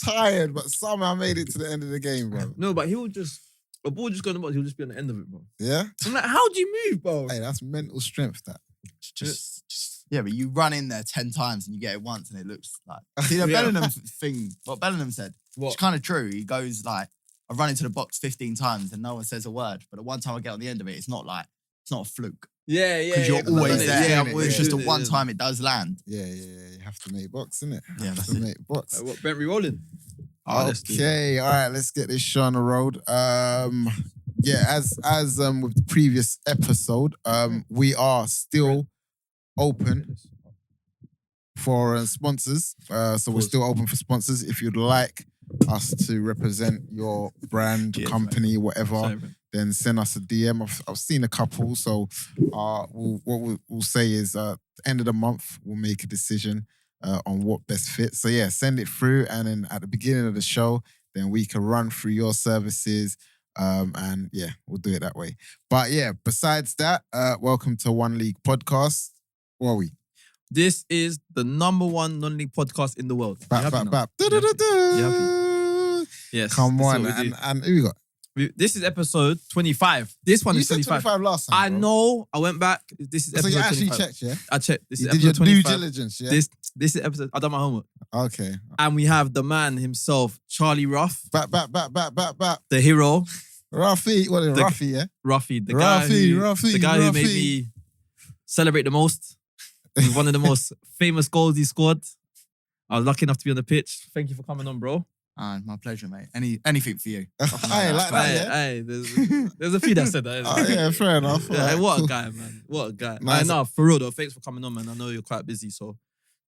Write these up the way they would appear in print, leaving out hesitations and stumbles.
tired, but somehow made it to the end of the game, bro. No, but a ball just go in the box, he'll just be on the end of it, bro. Yeah? I'm like, how do you move, bro? Hey, that's mental strength, that. Yeah, but you run in there 10 times and you get it once and it looks like... See, the Bellingham thing, what Bellingham said, it's kind of true. He goes like, I run into the box 15 times and no one says a word, but the one time I get on the end of it, it's not a fluke. Yeah. Because you're always there. Yeah, it's just the one time it does land. Yeah. You have to make box, innit? Yeah, have to make box. What, Brent re-rolling? Okay, all right, let's get this show on the road. As with the previous episode, we are still open for sponsors. So we're still open for sponsors. If you'd like us to represent your brand, company, whatever, then send us a DM. I've seen a couple, so what we'll say is end of the month we'll make a decision on what best fits. So yeah, send it through, and then at the beginning of the show, then we can run through your services, and yeah, we'll do it that way. But yeah, besides that, welcome to One League Podcast. What are we? This is the #1 non-league podcast in the world. Bap. You happy? Yes. Come on, and who we got? This is episode 25. This one is 25. You said 25 last time, I know. I went back. This is episode 25. So you actually checked, yeah? I checked. This you is did episode your 25. due diligence, yeah? This is episode. I done my homework. Okay. And we have the man himself, Charlie Ruff. Bap. The hero. Ruffy. What is Ruffy, yeah? Ruffy. The Ruffy. guy who made me celebrate the most. With one of the most famous goals he scored. I was lucky enough to be on the pitch. Thank you for coming on, bro. My pleasure, mate. Anything for you. Hey, like that, yeah? Hey, there's a few that said that. Oh, yeah, fair enough. Yeah, right, what cool. a guy, man. What a guy. Nice. No, for real though, thanks for coming on, man. I know you're quite busy, so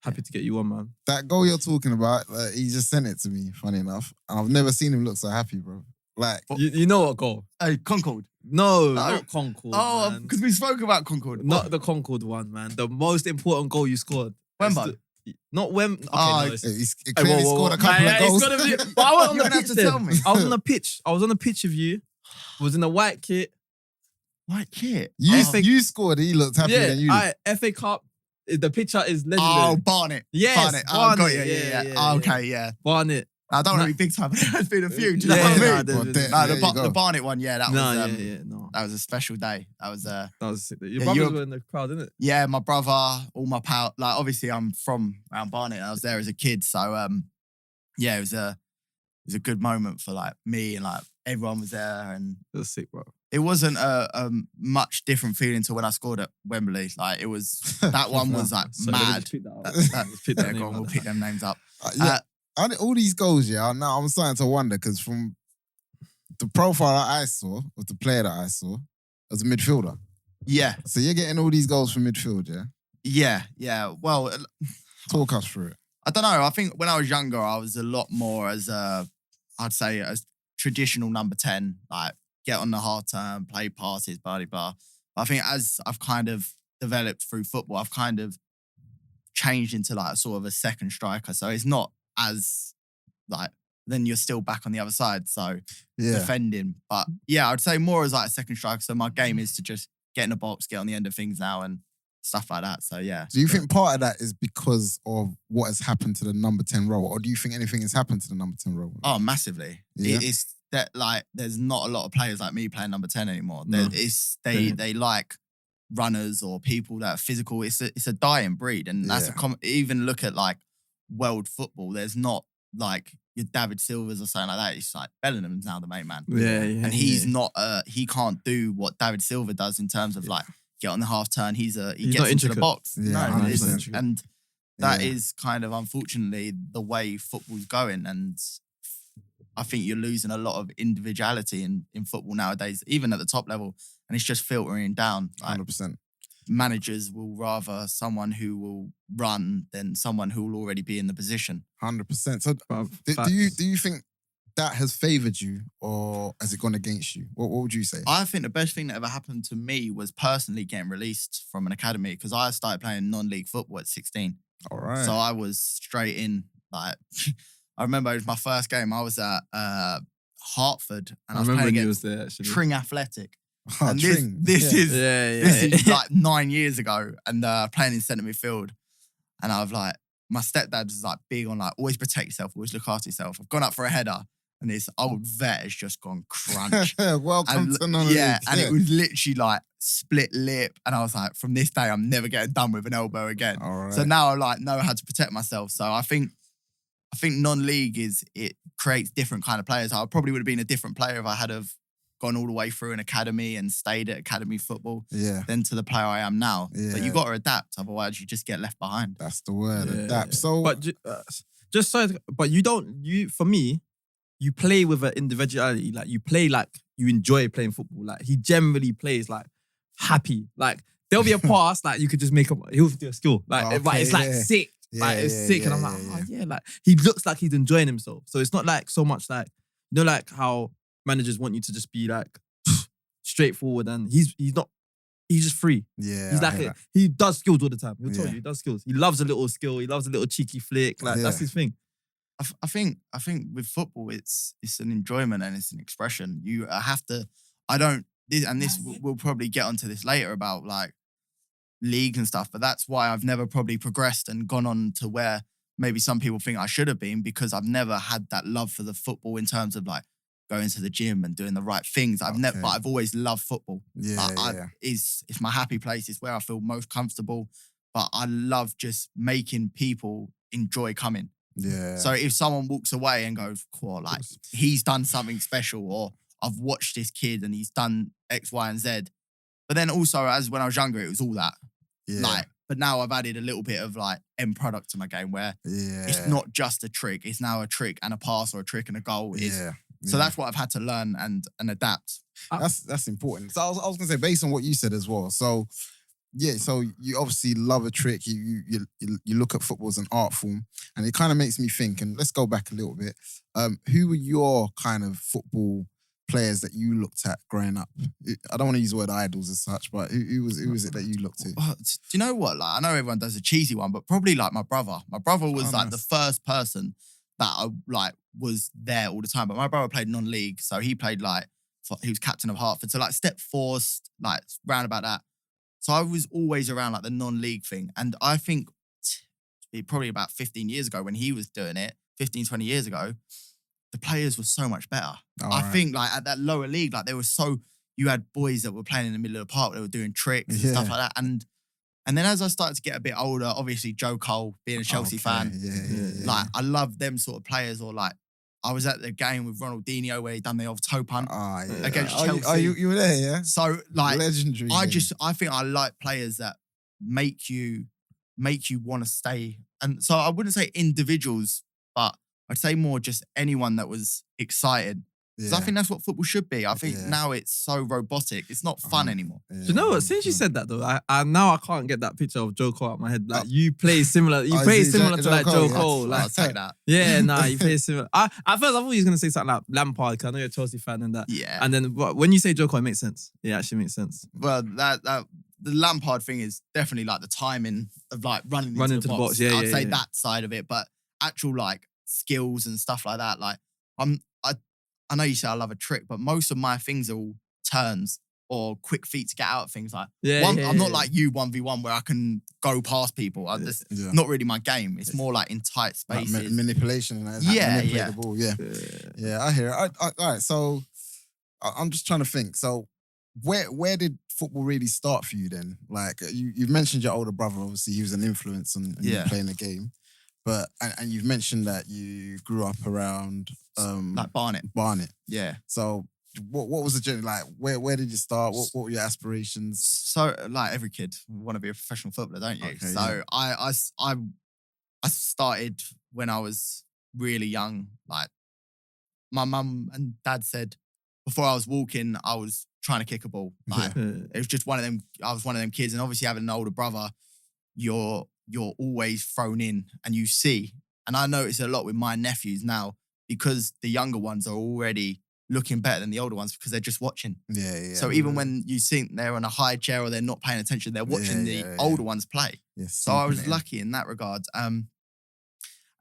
happy to get you on, man. That goal you're talking about, he just sent it to me, funny enough. And I've never seen him look so happy, bro. Like, You know what goal? Hey, Concord. No, not Concord. Oh, because we spoke about Concord. Not the Concord one, man. The most important goal you scored. Wemba. Not Wemba. Okay, he clearly scored a couple of goals. But I was on You're the gonna have pitch to then. tell me. I was on the pitch. I was on the pitch with you. Was in a white kit. White kit? You scored, he looked happier than you. FA Cup. The picture is legendary. Oh, Barnet. Yes, Barnet. Oh, got Barnet. you. Yeah. Okay, yeah. Barnet. I don't want to be big time, but there's been a few. Do you know what I mean? The Barnet one, yeah, that was that was a special day. That was sick. Your brothers were in the crowd, didn't it? Yeah, my brother, all my pal. Like, obviously, I'm from around Barnet. I was there as a kid, so yeah, it was a good moment for like me, and like everyone was there, and it was sick, bro. It wasn't a much different feeling to when I scored at Wembley. Like, it was that one was like mad. We'll pick them names up. All these goals, now I'm starting to wonder, because from the profile that I saw of the player that I saw as a midfielder. Yeah. So you're getting all these goals from midfield, yeah? Yeah. Well, talk us through it. I don't know. I think when I was younger, I was a lot more as I'd say a traditional number 10, like get on the hard turn, play passes, blah, blah. But I think as I've kind of developed through football, I've kind of changed into like sort of a second striker. So it's not as like, then you're still back on the other side. So defending. But yeah, I'd say more as like a second striker. So my game is to just get in the box, get on the end of things now and stuff like that. So yeah. Do you think part of that is because of what has happened to the number 10 role? Or do you think anything has happened to the number 10 role? Oh, massively. Yeah. It's that like, there's not a lot of players like me playing number 10 anymore. No. They like runners or people that are physical. It's a dying breed. And that's even look at like world football. There's not like your David Silvers or something like that. It's like Bellingham's now the main man. And he's not, he can't do what David Silva does in terms of like, get on the half turn. He gets into the box. Yeah, and that is kind of unfortunately the way football's going. And I think you're losing a lot of individuality in football nowadays, even at the top level. And it's just filtering down. Like, 100%. Managers will rather someone who will run than someone who will already be in the position. 100%. So do you think that has favoured you, or has it gone against you? What would you say? I think the best thing that ever happened to me was personally getting released from an academy, because I started playing non-league football at 16. All right. So I was straight in. Like, I remember it was my first game. I was at Hertford, and I was playing against Tring Athletic. Oh, and Tring. This is like 9 years ago, and playing in centre midfield. And I was like, my stepdad was like big on like always protect yourself, always look after yourself. I've gone up for a header and this old vet has just gone crunch. Welcome to non-league. Yeah, and it was literally like split lip. And I was like, from this day, I'm never getting done with an elbow again. All right. So now I like know how to protect myself. So I think non-league it creates different kind of players. I probably would have been a different player if I had have gone all the way through an academy and stayed at academy football than to the player I am now. Yeah. But you got to adapt, otherwise you just get left behind. That's the word, adapt. So, but just so, but for me, you play with an individuality. Like you play like you enjoy playing football. Like he generally plays like happy. Like there'll be a pass like you could just make up. He'll do a skill. Like but it's like sick. Like it's sick, and I'm like, like he looks like he's enjoying himself. So it's not like so much like like how managers want you to just be like straightforward, and he's not. He's just free. Yeah, he's like he does skills all the time. He'll tell you he does skills. He loves a little skill. He loves a little cheeky flick. Like that's his thing. I think with football, it's an enjoyment and it's an expression. You have to. We'll probably get onto this later about like league and stuff, but that's why I've never probably progressed and gone on to where maybe some people think I should have been, because I've never had that love for the football in terms of like going to the gym and doing the right things. But I've always loved football. It's my happy place. It's where I feel most comfortable. But I love just making people enjoy coming. Yeah. So if someone walks away and goes, cool, like he's done something special, or I've watched this kid and he's done X, Y, and Z. But then also, as when I was younger, it was all that. Yeah. Like, but now I've added a little bit of like end product to my game where it's not just a trick. It's now a trick and a pass, or a trick and a goal. So that's what I've had to learn and adapt. That's important. So I was gonna say, based on what you said as well. So so you obviously love a trick. You look at football as an art form, and it kind of makes me think. And let's go back a little bit. Who were your kind of football players that you looked at growing up? I don't want to use the word idols as such, but who was it that you looked at? Do you know what? Like, I know everyone does a cheesy one, but probably like my brother. My brother was the first person that I like was there all the time. But my brother played non-league, so he played he was captain of Hertford. So like step four, like round about that. So I was always around like the non-league thing. And I think probably about 15 years ago when he was doing it, 15, 20 years ago, the players were so much better. I think like at that lower league, like you had boys that were playing in the middle of the park, they were doing tricks and stuff like that. And then as I started to get a bit older, obviously Joe Cole, being a Chelsea fan, like I love them sort of players. Or like I was at the game with Ronaldinho where he done the old toe punt against Chelsea. You were there, yeah? So like legendary. I think I like players that make you want to stay. And so I wouldn't say individuals, but I'd say more just anyone that was excited. Because I think that's what football should be. I think now it's so robotic. It's not fun anymore. Do you know what? Since you said that though, I can't get that picture of Joe Cole out of my head. Like you play similar. You play similar to like Joe Cole. Like, I'll take that. Yeah, nah, you play similar. At first I thought he was gonna say something like Lampard, because I know you're a Chelsea fan and that. Yeah. And then when you say Joe Cole, it makes sense. It actually makes sense. Well, that the Lampard thing is definitely like the timing of like running into the box. Yeah, I'd say that side of it, but actual like skills and stuff like that. Like I know you say I love a trick, but most of my things are all turns or quick feet to get out of things. Like I'm not like you 1v1 where I can go past people. That's not really my game. It's more like in tight spaces. Like manipulation. Like manipulate the ball. Yeah, I hear it. All right, so I'm just trying to think. So where did football really start for you then? Like you've mentioned your older brother, obviously he was an influence on you playing the game. But and you've mentioned that you grew up around like Barnet. Yeah. So what was the journey like? Where did you start? What were your aspirations? So like every kid want to be a professional footballer, don't you? Okay, so I started when I was really young. Like my mum and dad said before I was walking, I was trying to kick a ball. Like it was just one of them. I was one of them kids, and obviously having an older brother, you're always thrown in and you see. And I notice a lot with my nephews now because the younger ones are already looking better than the older ones because they're just watching. Yeah. So even when you think they're on a high chair or they're not paying attention, they're watching the older ones play. Yes. So I was lucky in that regard. And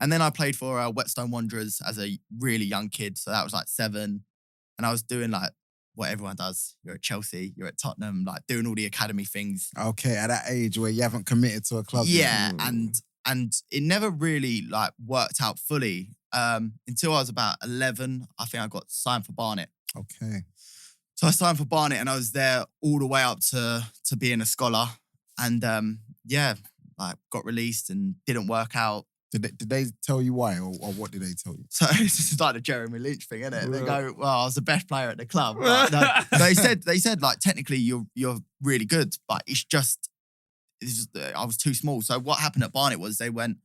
then I played for Whetstone Wanderers as a really young kid. So that was like 7. And I was doing like what everyone does. You're at Chelsea, you're at Tottenham, like doing all the academy things. Okay, at that age where you haven't committed to a club. Yeah, and And it never really like worked out fully until I was about 11. I think I got signed for Barnet. Okay. So I signed for Barnet and I was there all the way up to being a scholar. And like got released and didn't work out. Did they tell you why, or what did they tell you? So this is like the Jeremy Lynch thing, isn't it? They go, "Well, I was the best player at the club." Like, no, they said like technically you're really good, but it's just I was too small. So what happened at Barnet was they went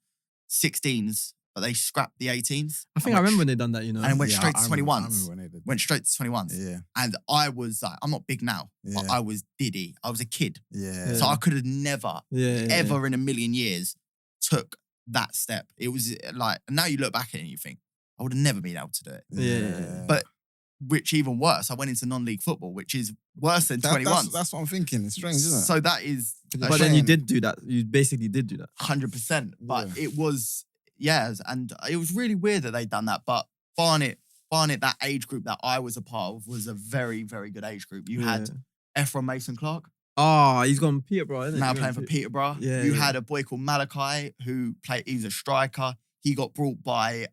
16s, but they scrapped the 18s. I think I remember when they done that, you know. And went straight to I 21s. remember when they did. Went straight to 21s. Yeah. And I was like, I'm not big now, but Yeah. I was diddy. I was a kid. Yeah. So I could have never, Yeah. ever in a million years took that step. It was like, and now you look back at it and you think, I would have never been able to do it. Yeah. But which even worse, I went into non-league football, which is worse than 21. That's what I'm thinking. It's strange, isn't it? So that is But then you did do that. You basically did do that. 100%. But Yeah. it was, and it was really weird that they'd done that. But Barnet, that age group that I was a part of was a very, very good age group. You had Ephraim Mason-Clark, Oh, he's gone Peterborough, isn't now he? playing for Peterborough. Yeah, You yeah. had a boy called Malachi who he was a striker. He got brought by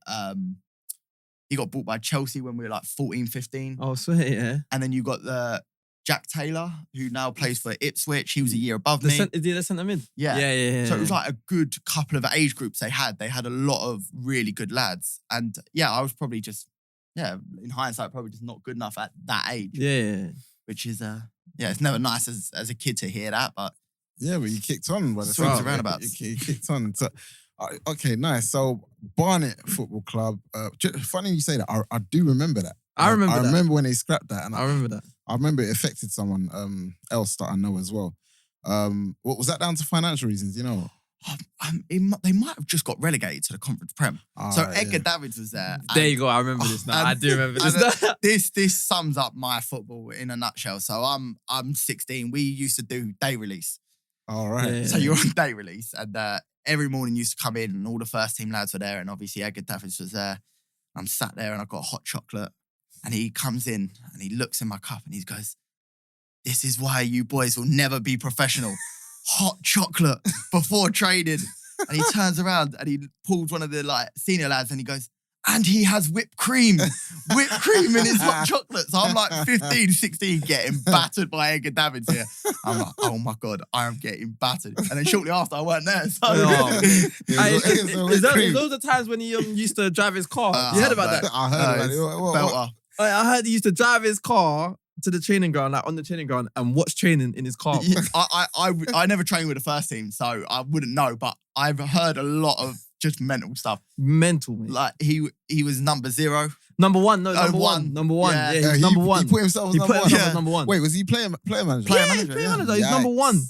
Chelsea when we were like 14, 15. Oh, sweet, yeah. And then you got the Jack Taylor, who now plays for Ipswich. He was a year above me. Is he the centre mid? Yeah. Yeah. So it was like a good couple of age groups they had. They had a lot of really good lads. And I was probably just, in hindsight, probably just not good enough at that age. Yeah. Which is, it's never nice as a kid to hear that, but Yeah, but you kicked on by the Swings sounds and of it. roundabouts. You kicked on. So, okay, nice. So Barnet Football Club. Funny you say that. I do remember that. I remember I that. remember when they scrapped that, and I remember that. I remember it affected someone else that I know as well. What was that down to financial reasons? You know. they might have just got relegated to the Conference Prem. So Right, Edgar yeah. Davids was there. There you go. I remember this now. and- I do remember and, this. this sums up my football in a nutshell. So I'm 16. We used to do day release. All right. Yeah. So you're on day release, and every morning used to come in, and all the first team lads were there, and obviously Edgar Davids was there. I'm sat there, and I've got hot chocolate, and he comes in, and he looks in my cup, and he goes, "This is why you boys will never be professional. Hot chocolate before training." And he turns around, and he pulls one of the senior lads, and he goes, "And he has whipped cream in his hot chocolate." So I'm like 15, 16 getting battered by Edgar Davids here. I'm like, oh my God, I am getting battered. And then shortly after, I weren't there. So Oh. Is cream. those the times when he used to drive his car? You heard about that? I heard about it. What? belter. I heard he used to drive his car to the training ground, like on the training ground, and watch training in his car. Yeah, I never trained with the first team, so I wouldn't know. But I've heard a lot of just mental stuff. Mental, mate. Like he was number 0. Number one. No, Oh, number one. one. Number one. Yeah. Yeah, he was number one. He put himself as He number put one. himself as Yeah. number one. Wait, was he player manager? Player manager. Yeah. He's number one.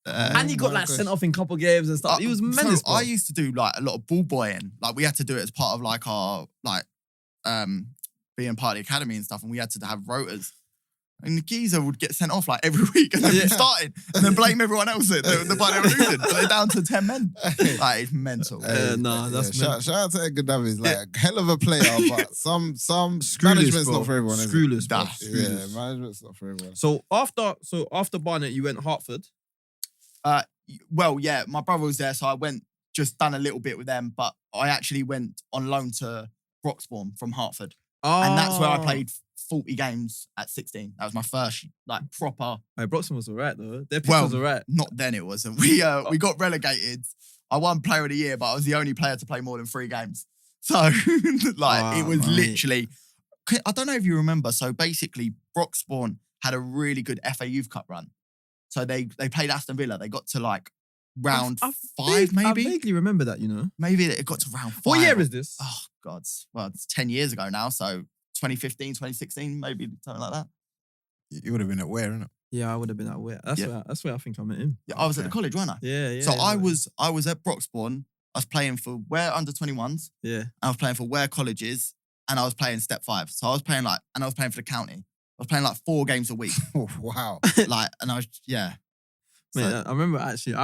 Uh, And he got my sent gosh. off in a couple games and stuff. He was menace, bro. I used to do a lot of ball boying. Like we had to do it as part of our being part of the academy and stuff, and we had to have rotas. And the geezer would get sent off every week and then be starting and then blame everyone else that they were losing. But they're down to 10 men. It's mental. That's shout out to Edgar Davids, hell of a player, but some Screwless, management's bro. not for everyone. is it? Screwless, bro. Yeah, management's not for everyone. So after Barnet, you went Hartford. My brother was there, so I went, just done a little bit with them, but I actually went on loan to Broxbourne from Hartford. Oh. And that's where I played 40 games at 16. That was my first proper. Hey, Broxton was alright though. Their pitch was alright. Not then it wasn't. We got relegated. I won player of the year, but I was the only player to play more than 3 games. So it was literally, I don't know if you remember. So basically Broxbourne had a really good FA Youth Cup run. So they played Aston Villa. They got to round 5 maybe. I vaguely remember that, you know. Maybe it got to round 5. What year is this? Oh God. Well, it's 10 years ago now. So 2015, 2016, maybe something like that. You would have been at where, innit? Yeah, I would have been at where. That's where I think I met him. Yeah, I was at the college, wasn't I? Yeah. So I was at Broxbourne. I was playing for Ware under 21s. Yeah. I was playing for Ware colleges, and I was playing step 5. So I was playing and I was playing for the county. I was playing 4 games a week. Oh, wow. And I was So, Mate, I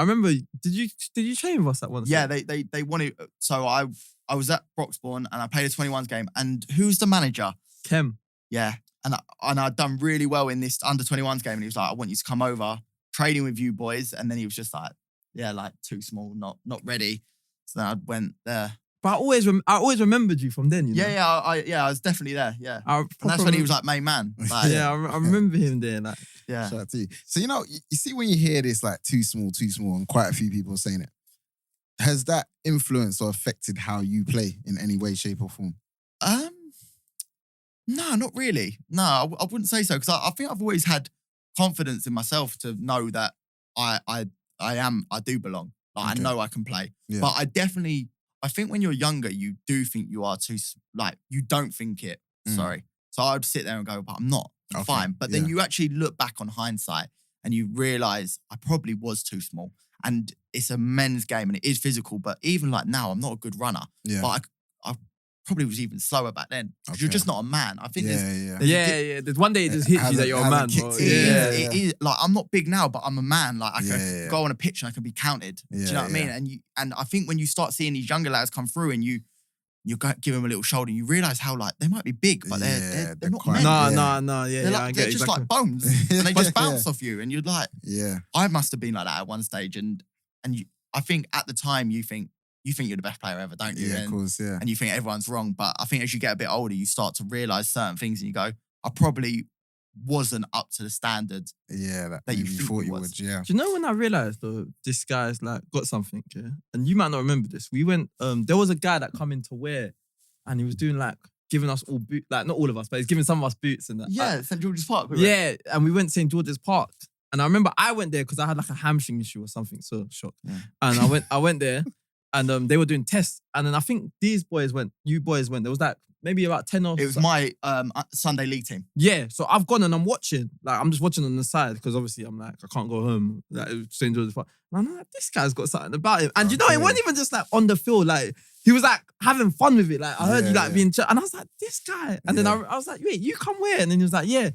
remember. Did you train with us at one? yeah, they wanted. So I was at Broxbourne and I played a 21s game. And who's the manager? Kem. Yeah, and I'd done really well in this under 21s game. And he was like, "I want you to come over, training with you boys." And then he was just too small, not ready. So then I went there. But I always remembered you from then, you know? I was definitely there, yeah. I And that's when he was like main man. Like, yeah, I remember him there. Like, yeah. Shout out to you. So, you know, you see when you hear this, like, too small, and quite a few people saying it, has that influenced or affected how you play in any way, shape or form? No, not really. No, I wouldn't say so, because I think I've always had confidence in myself to know that I do belong. Like, Okay. I know I can play. Yeah. But I think when you're younger, you do think you are too, like, you don't think it. Sorry. So I'd sit there and go, but I'm not. I'm Okay, fine. But then yeah. you actually look back on hindsight and you realise I probably was too small. And it's a men's game and it is physical. But even like now, I'm not a good runner. Yeah. But I probably was even slower back then. Because you're Okay. just not a man. I think Yeah. yeah. There's one day it just hits you that you're a man. Bro. It is like, I'm not big now, but I'm a man. Like, I can Yeah. go on a pitch and I can be counted. Do you know what I mean? And I think when you start seeing these younger lads come through and you give them a little shoulder, you realise how, like, they might be big, but they're not quite- men. No, They're, like, I they're get just exactly. like bones, and they just bounce off you. And you're like, Yeah. I must have been like that at one stage. And I think at the time you think you're the best player ever, don't you? Yeah, of And, course, yeah. and you think everyone's wrong. But I think as you get a bit older, you start to realise certain things, and you go, I probably wasn't up to the standard. Yeah, that you you think thought it you was. would, yeah. Do you know when I realised though, this guy's like got something, yeah? And you might not remember this. We went, there was a guy that come in to wear and he was doing like, giving us all boots, like not all of us, but he's giving some of us boots and that. Yeah, St. George's Park. we went. Yeah, and we went to St. George's Park. And I remember I went there because I had like a hamstring issue or something, so shock. Yeah. And I went there and they were doing tests. And then I think you boys went, there was like maybe about 10 or It was my Sunday league team. yeah, so I've gone and I'm watching. Like, I'm just watching on the side because obviously I'm like, I can't go home. Like, St. George's Park. And I'm like, this guy's got something about him. And you know, it wasn't even just like on the field. Like, he was like having fun with it. Like, I heard you like being and I was like, this guy. And then I was like, wait, you come where? And then he was like, yeah.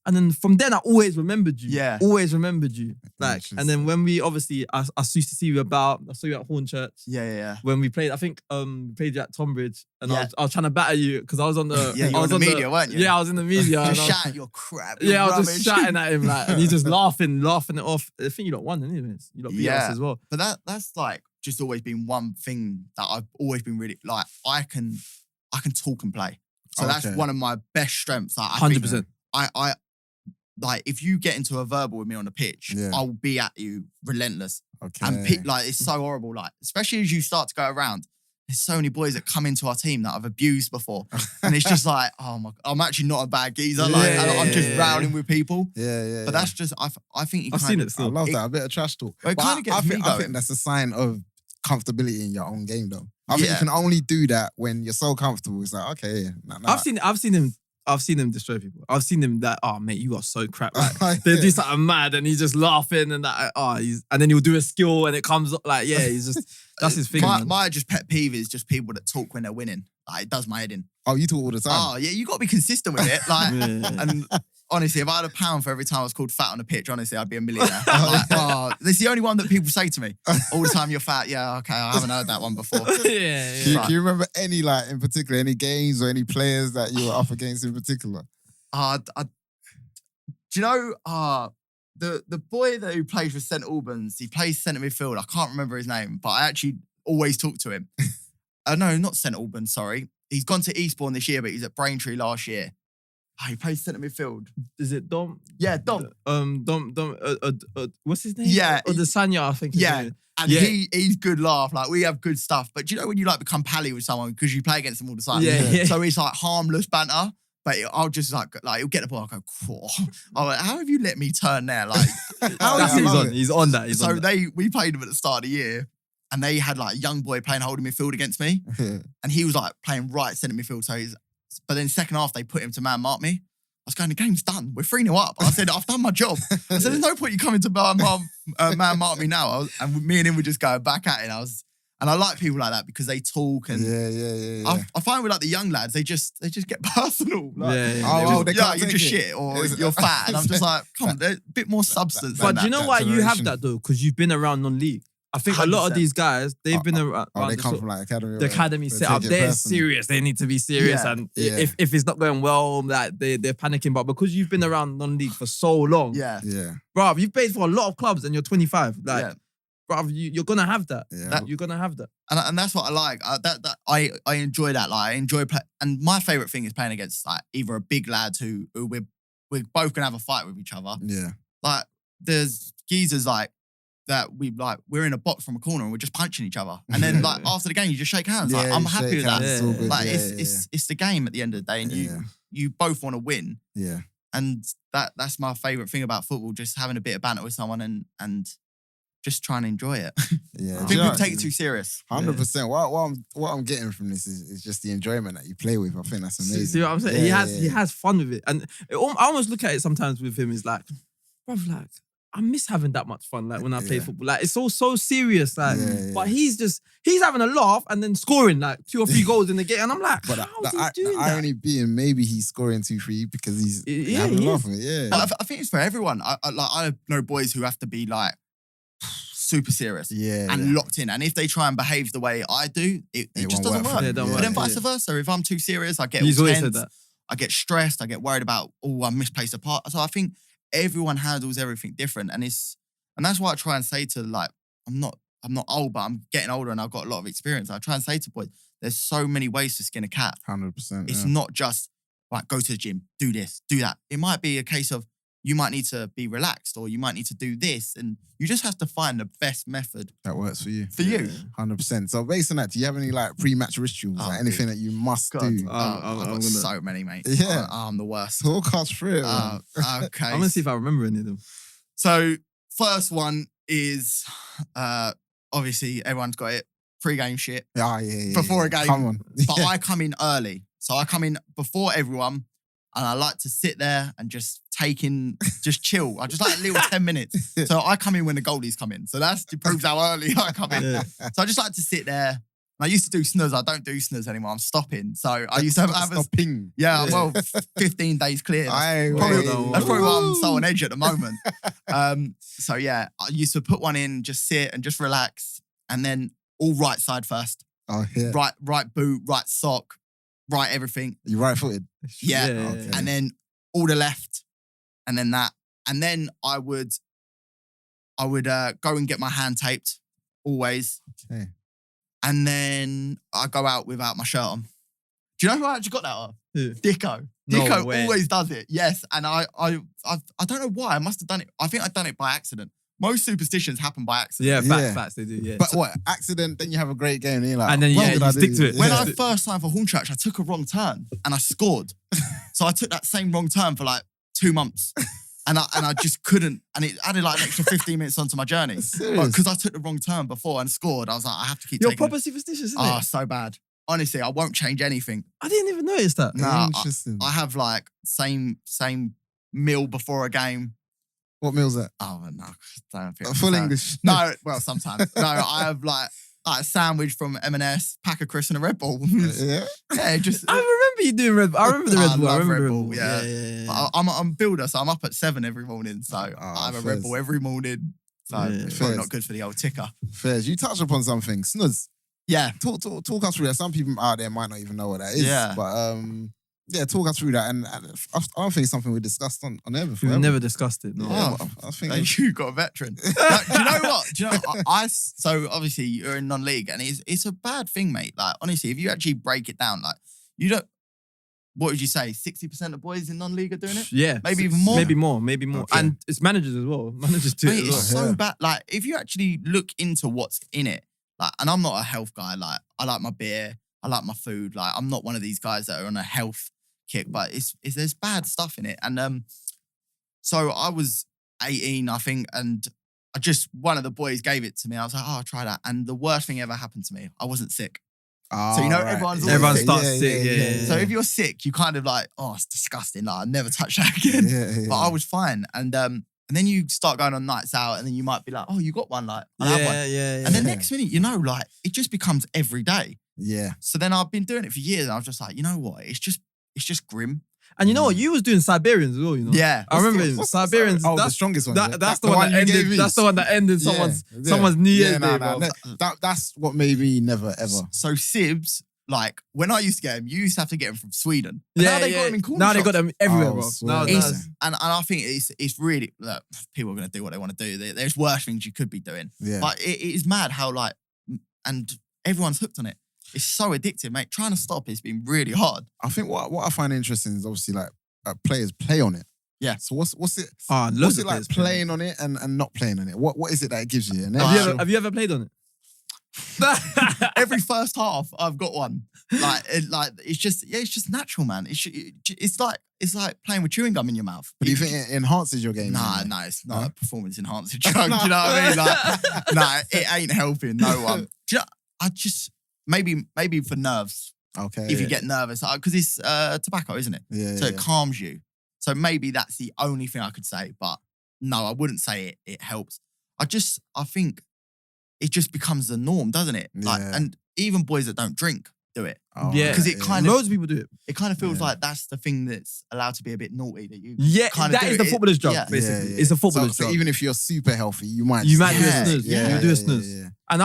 And then from then I always remembered you. Yeah. Always remembered you. Like, and then when we obviously, I used to see you about, I saw you at Hornchurch. Yeah. When we played, I think we played you at Tonbridge. And Yeah. I was trying to batter you because I was on the... Yeah, you I were was in the media, weren't you? Yeah, I was in the media. Just and I was- shouting, you're crap. yeah, I was rubbish. just shouting at him, like, and he's just laughing it off. I think you lot won, anyways. You lot beat us Yeah. as well. But that's like just always been one thing that I've always been really like. I can talk and play, so that's Okay. one of my best strengths. Like, I 100%. think I like if you get into a verbal with me on the pitch, Yeah. I'll be at you relentless. Okay. And like it's so horrible. Like especially as you start to go around, there's so many boys that come into our team that I've abused before, and it's just like, oh my, I'm actually not a bad geezer. Like I'm just rowling with people. Yeah. But that's just I think you I've kind seen of it still. I love that. A bit of trash talk. Well, it But kinda gets I think, me I think going. that's a sign of comfortability in your own game, though. I think you Yeah. can only do that when you're so comfortable. It's like, okay, yeah. I've seen him destroy people. I've seen him that, oh mate, you are so crap. Like, they do something mad and he's just laughing and that, and then he'll do a skill and it comes up like, yeah, he's just, that's his thing. man. My just pet peeve is just people that talk when they're winning. Like, it does my head in. Oh, you talk all the time. Oh, yeah, you got to be consistent with it. Like, Yeah. and honestly, if I had £1 for every time I was called fat on a pitch, honestly, I'd be a millionaire. Like, oh, this is the only one that people say to me all the time. You're fat. Yeah, okay, I haven't heard that one before. yeah. Do you remember any, like, in particular, any games or any players that you were up against in particular? Do you know the boy who plays for St Albans? He plays centre midfield. I can't remember his name, but I actually always talk to him. No, not St Albans. Sorry, he's gone to Eastbourne this year, but he's at Braintree last year. He plays centre midfield. Is it Dom? Yeah, Dom. What's his name? Yeah, Or the Sanya, I think. Yeah. And Yeah. he's good laugh. Like, we have good stuff. But do you know when you like become pally with someone because you play against them all the time? Yeah. So it's like harmless banter. But I'll just like he'll get the ball. I'll go, whoa. I'm like, how have you let me turn there? Like, how That's have you? he's on. He's on that. He's So on that. we played them at the start of the year, and they had like a young boy playing holding midfield against me, and he was like playing right centre midfield. But then second half they put him to man mark me. I was going, the game's done. We're 3-0 up. I said, I've done my job. I said, there's no point you coming to man mark me now. And me and him were just going back at it. And I like people like that because they talk and Yeah. I find with like the young lads, they just get personal. Like, Oh, they can't you're take just it. shit or you're fat. And I'm just like, come on, there's a bit more substance. But than do you that. know why you have generation. that though? Because you've been around non-league. I think a lot of 100%. these guys, they've been around. They the come sort- from like academy. the academy They set take up. it They're personally. serious. They need to be serious. Yeah. And Yeah. if it's not going well, like they're panicking. But because you've been around non-league for so long, Yeah. Yeah. bro, you've played for a lot of clubs and you're 25. Like, Yeah. bruv, you're gonna have that. Yeah. You're gonna have that. And that's what I like. I enjoy that. Like I enjoy play. And my favorite thing is playing against like either a big lad who we're both gonna have a fight with each other. Yeah. Like there's geezers like that we're in a box from a corner and we're just punching each other. And then like after the game you just shake hands. Like I'm happy with that. It's all good. Like it's the game at the end of the day, and you both want to win. Yeah. And that's my favorite thing about football, just having a bit of banter with someone and just trying to enjoy it. Yeah. I think people take it too serious. 100%. What I'm getting from this is just the enjoyment that you play with. I think that's amazing. See what I'm saying? He has fun with it. And I almost look at it sometimes with him is like, bruv, like, I miss having that much fun, like when I play football. Like it's all so serious, like. But he's having a laugh and then scoring like 2 or 3 goals in the game, and I'm like, how is he doing the that? irony being maybe he's scoring 2-3 because he's having a laugh with it. Yeah, I think it's for everyone. I know boys who have to be like super serious, and locked in, and if they try and behave the way I do, it just doesn't work. Yeah, but then vice versa, if I'm too serious, I get He's all always tense, said that. I get stressed, I get worried about I misplaced a part. So I think everyone handles everything different, and that's why I try and say to like I'm not old, but I'm getting older and I've got a lot of experience. I try and say to boys, there's so many ways to skin a cat. 100%. It's not just like go to the gym, do this, do that. It might be a case of you might need to be relaxed, or you might need to do this, and you just have to find the best method that works for you. 100%. So based on that, do you have any like pre-match rituals, like anything that you must do? I've got so many, mate. Yeah, I'm the worst. Talk us through it. Okay, I'm gonna see if I remember any of them. So first one is obviously everyone's got it. Pre-game shit. Yeah. Before a game. Come on. But I come in early. So I come in before everyone, and I like to sit there and just chill. I just like a little 10 minutes. So I come in when the goalies come in. So it proves how early I come in. Yeah. So I just like to sit there. I used to do snooze. I don't do snooze anymore. I'm stopping. So I used to have stopping. Yeah, well, 15 days clear. That's probably why I'm so on edge at the moment. So yeah, I used to put one in, just sit and just relax, and then all right side first. Oh yeah. Right boot, right sock, right everything. You right-footed? Yeah. Okay. And then all the left, and then that, and then I would go and get my hand taped always. Okay. And then I go out without my shirt on. Do you know who I actually got that on? Who? Dicko. Dicko always does it. Yes. And I don't know why. I must have done it. I think I've done it by accident. Most superstitions happen by accident. Yeah, facts, they do, yeah. But what, accident, then you have a great game and you're like, and then you stick to it. When I first signed for Hornchurch, I took a wrong turn and I scored. So I took that same wrong turn for like 2 months. And I just couldn't, and it added like an extra 15 minutes onto my journey. Because I took the wrong turn before and scored, I was like, I have to keep You're taking proper superstitious, isn't it? Oh, so bad. Honestly, I won't change anything. I didn't even notice that. No, Interesting. I have like same meal before a game. What meal's that? Oh, no. Don't think Full English. No, well, sometimes. No, I have like a sandwich from M&S, pack of crisps and a Red Bull. Yeah? Yeah, just... I remember you doing Red Bull. I remember the Red Bull. I remember Red Red Bull, Bull. Yeah. I'm a builder, so I'm up at 7 every morning. So I have a Red Bull every morning. So it's probably not good for the old ticker. Fairs, you touched upon something. Snooze. Yeah. Talk us through that. Some people out there might not even know what that is. Yeah. But yeah, talk us through that. And I don't think it's something we discussed on air before. We've never discussed it. No. Oh, I think you got a veteran. Do you know what? So obviously you're in non-league, and it's a bad thing, mate. Like honestly, if you actually break it down, like you don't. What would you say? 60% of boys in non-league are doing it? Yeah. Maybe even more? Maybe more. Okay. And it's managers as well. Managers do it as well. It's so bad. Like, if you actually look into what's in it, like, and I'm not a health guy. Like, I like my beer. I like my food. Like, I'm not one of these guys that are on a health kick, but there's bad stuff in it. And so I was 18, I think, and one of the boys gave it to me. I was like, oh, I'll try that. And the worst thing ever happened to me. I wasn't sick. So, you know, everyone starts sick. Yeah. So if you're sick, you kind of like, oh, it's disgusting. Like, I'll never touch that again. Yeah. But I was fine. And then you start going on nights out, and then you might be like, oh, you got one. Like, I'll have one. Yeah. And then next minute, you know, like, it just becomes every day. Yeah. So then I've been doing it for years, and I was just like, you know what? It's just grim. And you know what? You was doing Siberians as well, you know? Yeah. I remember Siberians. Oh, the strongest one. That's the one that ended. That's the one that ended someone's New Year's Day, bro. That's what made me never, ever. So Sibs, like when I used to get them, you used to have to get them from Sweden. But now they got them in corner Now they got shops. them everywhere, Oh, bro. swear. Now, And I think it's really, look, people are going to do what they want to do. There's worse things you could be doing. Yeah. But it is mad how like, and everyone's hooked on it. It's so addictive, mate. Trying to stop it's been really hard. I think what I find interesting is obviously like players play on it. Yeah. So what's it? loads What's of it like players play playing on it and not playing on it? What is it that it gives you? And then Have you ever played on it? Every first half, I've got one. It's just natural, man. It's like playing with chewing gum in your mouth. But do you think it enhances your game? Nah, it's not a performance enhancing drug. Do you know what I mean? Like, nah, it ain't helping no one. Do you know, I just maybe for nerves. Okay. If you get nervous, because it's tobacco, isn't it? Yeah. So it calms you. So maybe that's the only thing I could say. But no, I wouldn't say it helps. I think it just becomes the norm, doesn't it? Like, Yeah. and even boys that don't drink do it. Oh, Yeah. Because it kind of Loads of people do it. it kind of feels Yeah. like that's the thing that's allowed to be a bit naughty that you Yeah, kind of that do is the it. footballer's job, Yeah. basically. Yeah. It's a footballer's So job. even if you're super healthy, you might You might do a Yeah, snooze. yeah, You do a snooze. yeah. And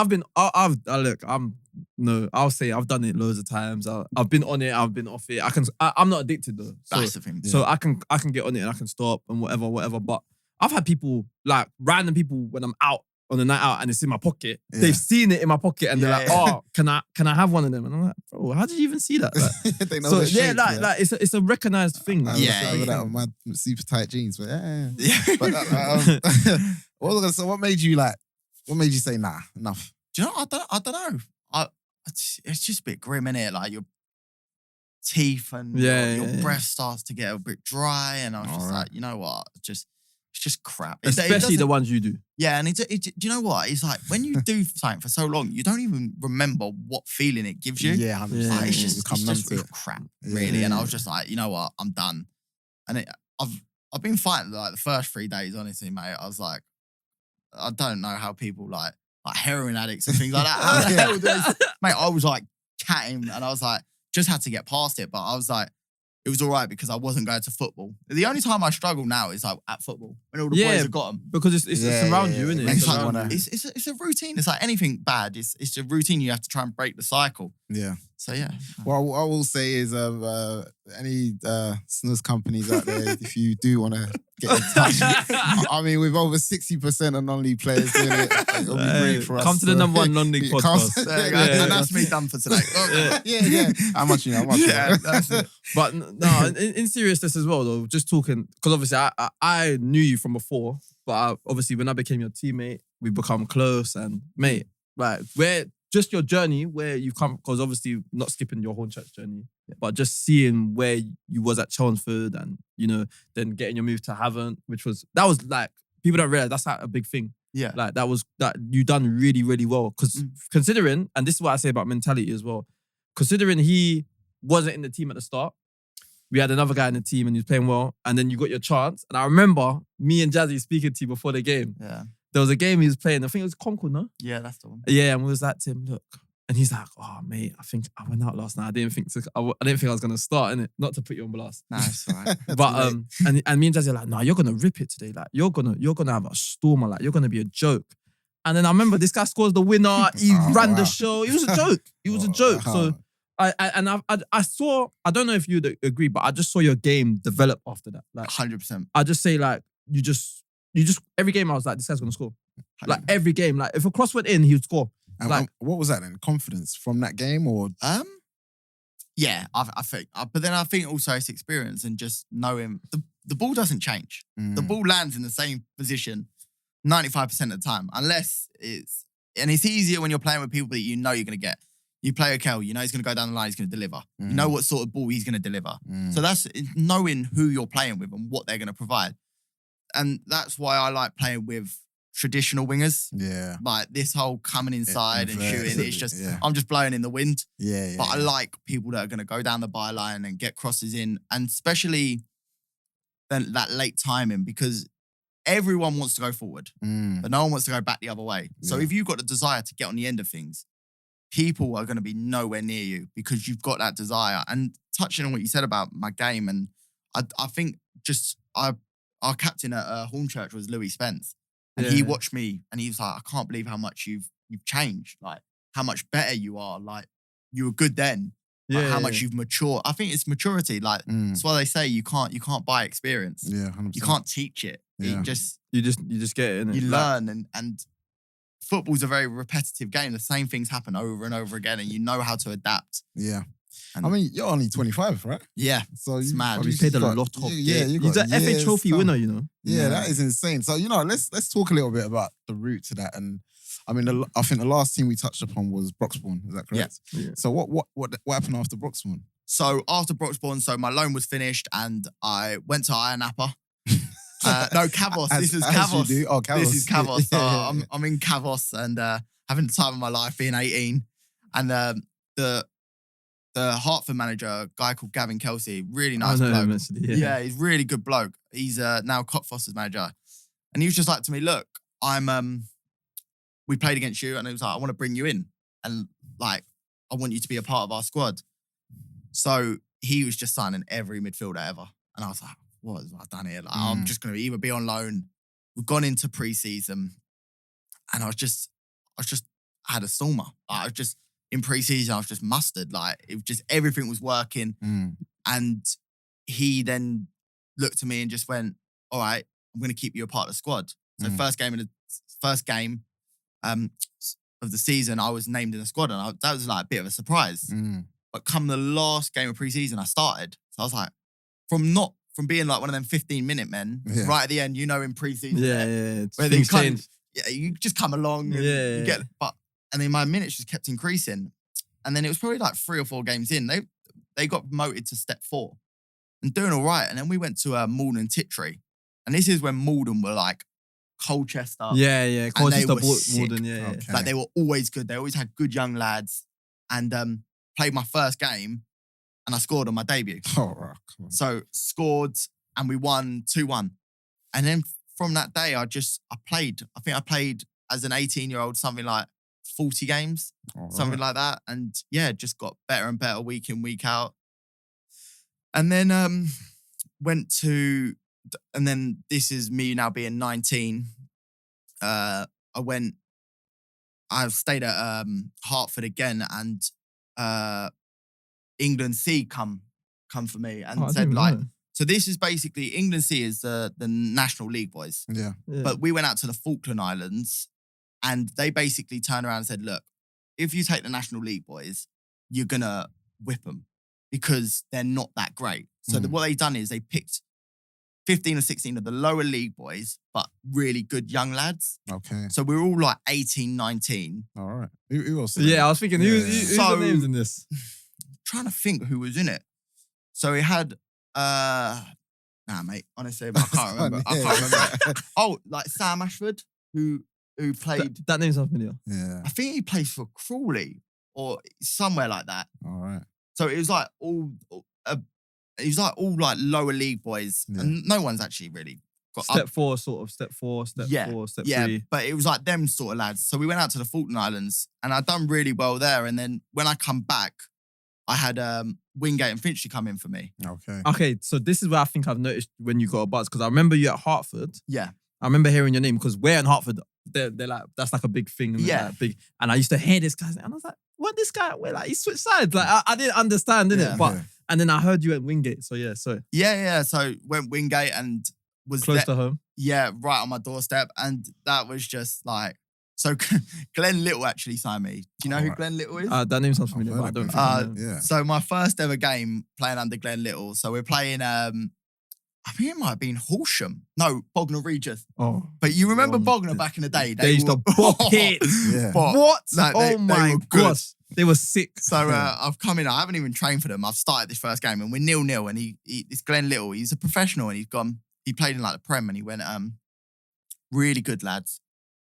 I'll say I've done it loads of times. I've been on it, I've been off it. I'm not addicted though. That's the thing. So I can get on it and I can stop and whatever. But I've had people, like random people, when I'm out on a night out and it's in my pocket, Yeah. they've seen it in my pocket and they're like, Yeah. oh, can I have one of them? And I'm like, bro, how did you even see that? Like, They know so the shape, like it's a recognized thing. I Yeah, remember yeah. that with my super tight jeans, but yeah. Yeah. But what was I gonna say? What made you say nah, enough? Do you know? I don't know. It's just a bit grim, innit? Like your teeth and your breath starts to get a bit dry, and I was just like, you know what? It's just crap. Especially the ones you do. Yeah, and do you know what? It's like when you do something for so long, you don't even remember what feeling it gives you. Yeah, 100%. Like, it's You just, become it's numb just to it. crap, Yeah. really. And I was just like, you know what? I'm done. And I've been fighting like the first 3 days, honestly, mate. I was like, I don't know how people like heroin addicts and things like that. How the hell do they, mate? I was like catting, and I was like, just had to get past it. But I was like, it was all right because I wasn't going to football. The only time I struggle now is like at football when all the boys have got them. Because it's around you, isn't it? It's, It's like, around you. it's a routine. It's like anything bad. It's a routine. You have to try and break the cycle. Yeah. So yeah. Well, what I will say is, any snus companies out there, if you do want to get in touch, I mean, with over 60% of non-league players doing it, it'll be great for us. Come to the number one non-league podcast. There you go. Yeah, And that's me done for today. Yeah. How much you know? How much you know? Yeah, that's it. But no, in seriousness as well, though, just talking, because obviously I knew you from before, but obviously when I became your teammate, we become close, and mate, like where just your journey, where you've come, because obviously not skipping your Hornchurch journey, but just seeing where you was at Chelmsford, and then getting your move to Havant, that was like, people don't realize that's like a big thing. Yeah. Like that you done really, really well. Because considering, and this is what I say about mentality as well, considering he wasn't in the team at the start, we had another guy in the team and he was playing well, and then you got your chance. And I remember me and Jazzy speaking to you before the game. Yeah. There was a game he was playing, I think it was Concord, no? Yeah, that's the one. Yeah, and we was like to him, look. And he's like, oh, mate, I think I went out last night. I didn't think I was going to start, innit? Not to put you on blast. Nah, it's all right. But and me and Jazzy are like, no, you're gonna rip it today. Like you're gonna have a stormer. Like you're gonna be a joke. And then I remember this guy scores the winner. He ran the show. It was a joke. It was a joke. So I saw. I don't know if you'd agree, but I just saw your game develop after that. Like 100%. I just say like you just every game I was like, this guy's gonna score. Like every game, like if a cross went in, he would score. And Like what was that then? Confidence from that game, or Yeah, I think, but then I think also it's experience and just knowing the ball doesn't change. The ball lands in the same position 95% of the time, unless it's easier when you're playing with people that you know you're going to get. You play a Kel, you know he's going to go down the line, he's going to deliver. You know what sort of ball he's going to deliver. So that's knowing who you're playing with and what they're going to provide. And that's why I like playing with traditional wingers. Yeah. Like this whole coming inside and shooting, it's just, Yeah. I'm just blowing in the wind. Yeah. But I like people that are going to go down the byline and get crosses in, and especially then that late timing, because everyone wants to go forward, but no one wants to go back the other way. So Yeah. if you've got the desire to get on the end of things, people are going to be nowhere near you because you've got that desire. And touching on what you said about my game, and I think just our captain at Hornchurch was Louis Spence. And he watched me and he was like, I can't believe how much you've changed. Like how much better you are. Like you were good then. Yeah, Like how much you've matured. I think it's maturity. Like that's why they say you can't buy experience. Yeah, 100%. You can't teach it. Yeah. You just You just get it, innit? you Like, learn and football's a very repetitive game. The same things happen over and over again, and you know how to adapt. Yeah. And I mean, you're only 25, right? yeah, So it's mad. we you've played a got- lot of yeah, games. you He's got an FA years Trophy come. winner, you know. Yeah, that is insane. So, let's talk a little bit about the route to that. And I mean, I think the last team we touched upon was Broxbourne. Is that correct? Yeah. So what happened after Broxbourne? So after Broxbourne, so my loan was finished, and I went to Iron Napa. No, Cavos. This is As Cavos. you do. Oh, Cavos. This is Cavos. So Yeah. I'm in Cavos and having the time of my life, being 18. And the Hartford manager, a guy called Gavin Kelsey, really nice I know him, bloke. actually, Yeah, he's really good bloke. He's now Cockfosters manager. And he was just like to me, look, we played against you, and he was like, I want to bring you in. And like, I want you to be a part of our squad. So he was just signing every midfielder ever. And I was like, what have I done here? Like, I'm just going to either be on loan. We've gone into pre-season, and I had a stormer. Like, I was just, in pre-season, I was just mustard. Like, it was just, everything was working. And he then looked at me and just went, all right, I'm going to keep you a part of the squad. So first game of the season, I was named in the squad, and that was like a bit of a surprise. But come the last game of pre-season, I started. So I was like, from being like one of them 15-minute men, right at the end, in pre-season. Yeah. Where Things they change. you just come along and you get, and then my minutes just kept increasing. And then it was probably like 3 or 4 games in, they got promoted to step 4 and doing all right. And then we went to Malden Tittery. And this is when Malden were like Colchester. Yeah. Colchester, were sick. Malden, yeah. Okay. Like they were always good. They always had good young lads. And played my first game, and I scored on my debut. Oh, right. Come on. So scored, and we won 2-1. And then from that day, I played. I think I played as an 18-year-old something like 40 games, something like that. And yeah, just got better and better week in, week out. And then and then this is me now being 19. I stayed at Hertford again, and England C come for me and said like, so this is basically, England C is the National League boys. Yeah. But we went out to the Falkland Islands, and they basically turned around and said, look, if you take the National League boys, you're going to whip them because they're not that great. So what they've done is they picked 15 or 16 of the lower league boys, but really good young lads. Okay. So we were all like 18, 19. All right. Who else? Yeah, I was thinking, who's the names in this? Trying to think who was in it. So it had, mate, honestly, I can't remember. I can't remember. Oh, like Sam Ashford, who played. That name sounds familiar. Yeah. I think he plays for Crawley or somewhere like that. All right. So it was like all like lower league boys, and no one's actually really got Step up. 4, sort of. Step 4, step 4, step 3. But it was like them sort of lads. So we went out to the Falkland Islands, and I'd done really well there. And then when I come back, I had Wingate and Finchley come in for me. Okay, so this is where I think I've noticed when you got a buzz, because I remember you at Hertford. Yeah. I remember hearing your name because we're in Hertford. They're like, that's like a big thing. Yeah. Like, big. And I used to hear this guy, and I was like, what this guy? Where like he switched sides? Like I didn't understand, didn't it? But and then I heard you at Wingate. So yeah, so Yeah. So went Wingate and was close to home. Yeah, right on my doorstep. And that was just like, so Glenn Little actually signed me. Do you know who Glenn Little is? That name sounds familiar, but I don't think I know. So my first ever game playing under Glenn Little. So we're playing, I think it might have been Horsham. No, Bognor Regis. Oh. But you remember Bognor back in the day? They used to bop it. Yeah. What? Like, oh my God. They were sick. So I've come in, I haven't even trained for them. I've started this first game and we're 0-0, and this Glenn Little, he's a professional, and he played in like the Prem, and he went, really good lads,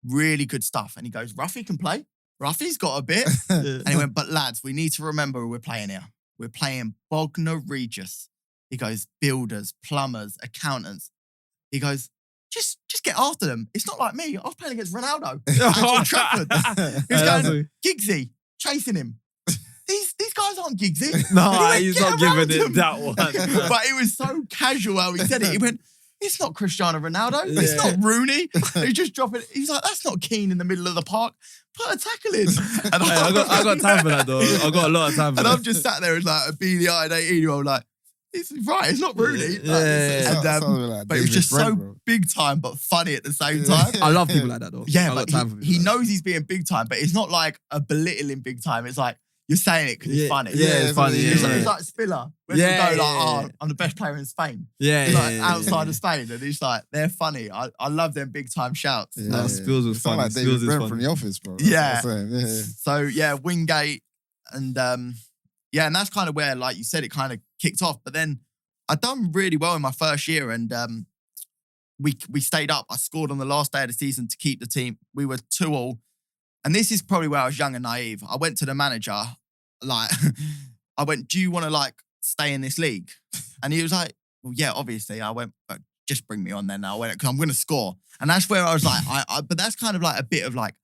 really good stuff. And he goes, Ruffy can play. Ruffy's got a bit. And he went, but lads, we need to remember who we're playing here. We're playing Bognor Regis. He goes, builders, plumbers, accountants. He goes, just get after them. It's not like me. I was playing against Ronaldo at Old Trafford. He was going, Giggsy, chasing him. These guys aren't Giggsy. No, went, he's not giving them. it that one. But it was so casual how he said it. He went, it's not Cristiano Ronaldo. It's not Rooney. He's just dropping. He's like, that's not Keane in the middle of the park. Put a tackle in. And I got time for that though. I got a lot of time for and that. I've just sat there as like a beady-eyed 18-year-old, like, it's right. It's not Rooney. But it was just so big time, but funny at the same time. I love people like that though. Yeah, I but got time for he knows he's being big time, but it's not like a belittling big time. It's like you're saying it because it's funny. Yeah, it's funny. It's like Spiller. When you go like, I'm the best player in Spain. Yeah, He's like outside of Spain, and he's like, they're funny. I love them big time shouts. No, Spills was funny. Like David Brent from The Office, bro. Yeah. Yeah. So yeah, Wingate, and and that's kind of where, like you said, it kind of kicked off. But then I'd done really well in my first year, and we stayed up. I scored on the last day of the season to keep the team. We were 2-2. And this is probably where I was young and naive. I went to the manager, like, I went, do you want to like stay in this league? And he was like, well, yeah, obviously. I went, just bring me on then. I went, because I'm going to score. And that's where I was like, but that's kind of like a bit of like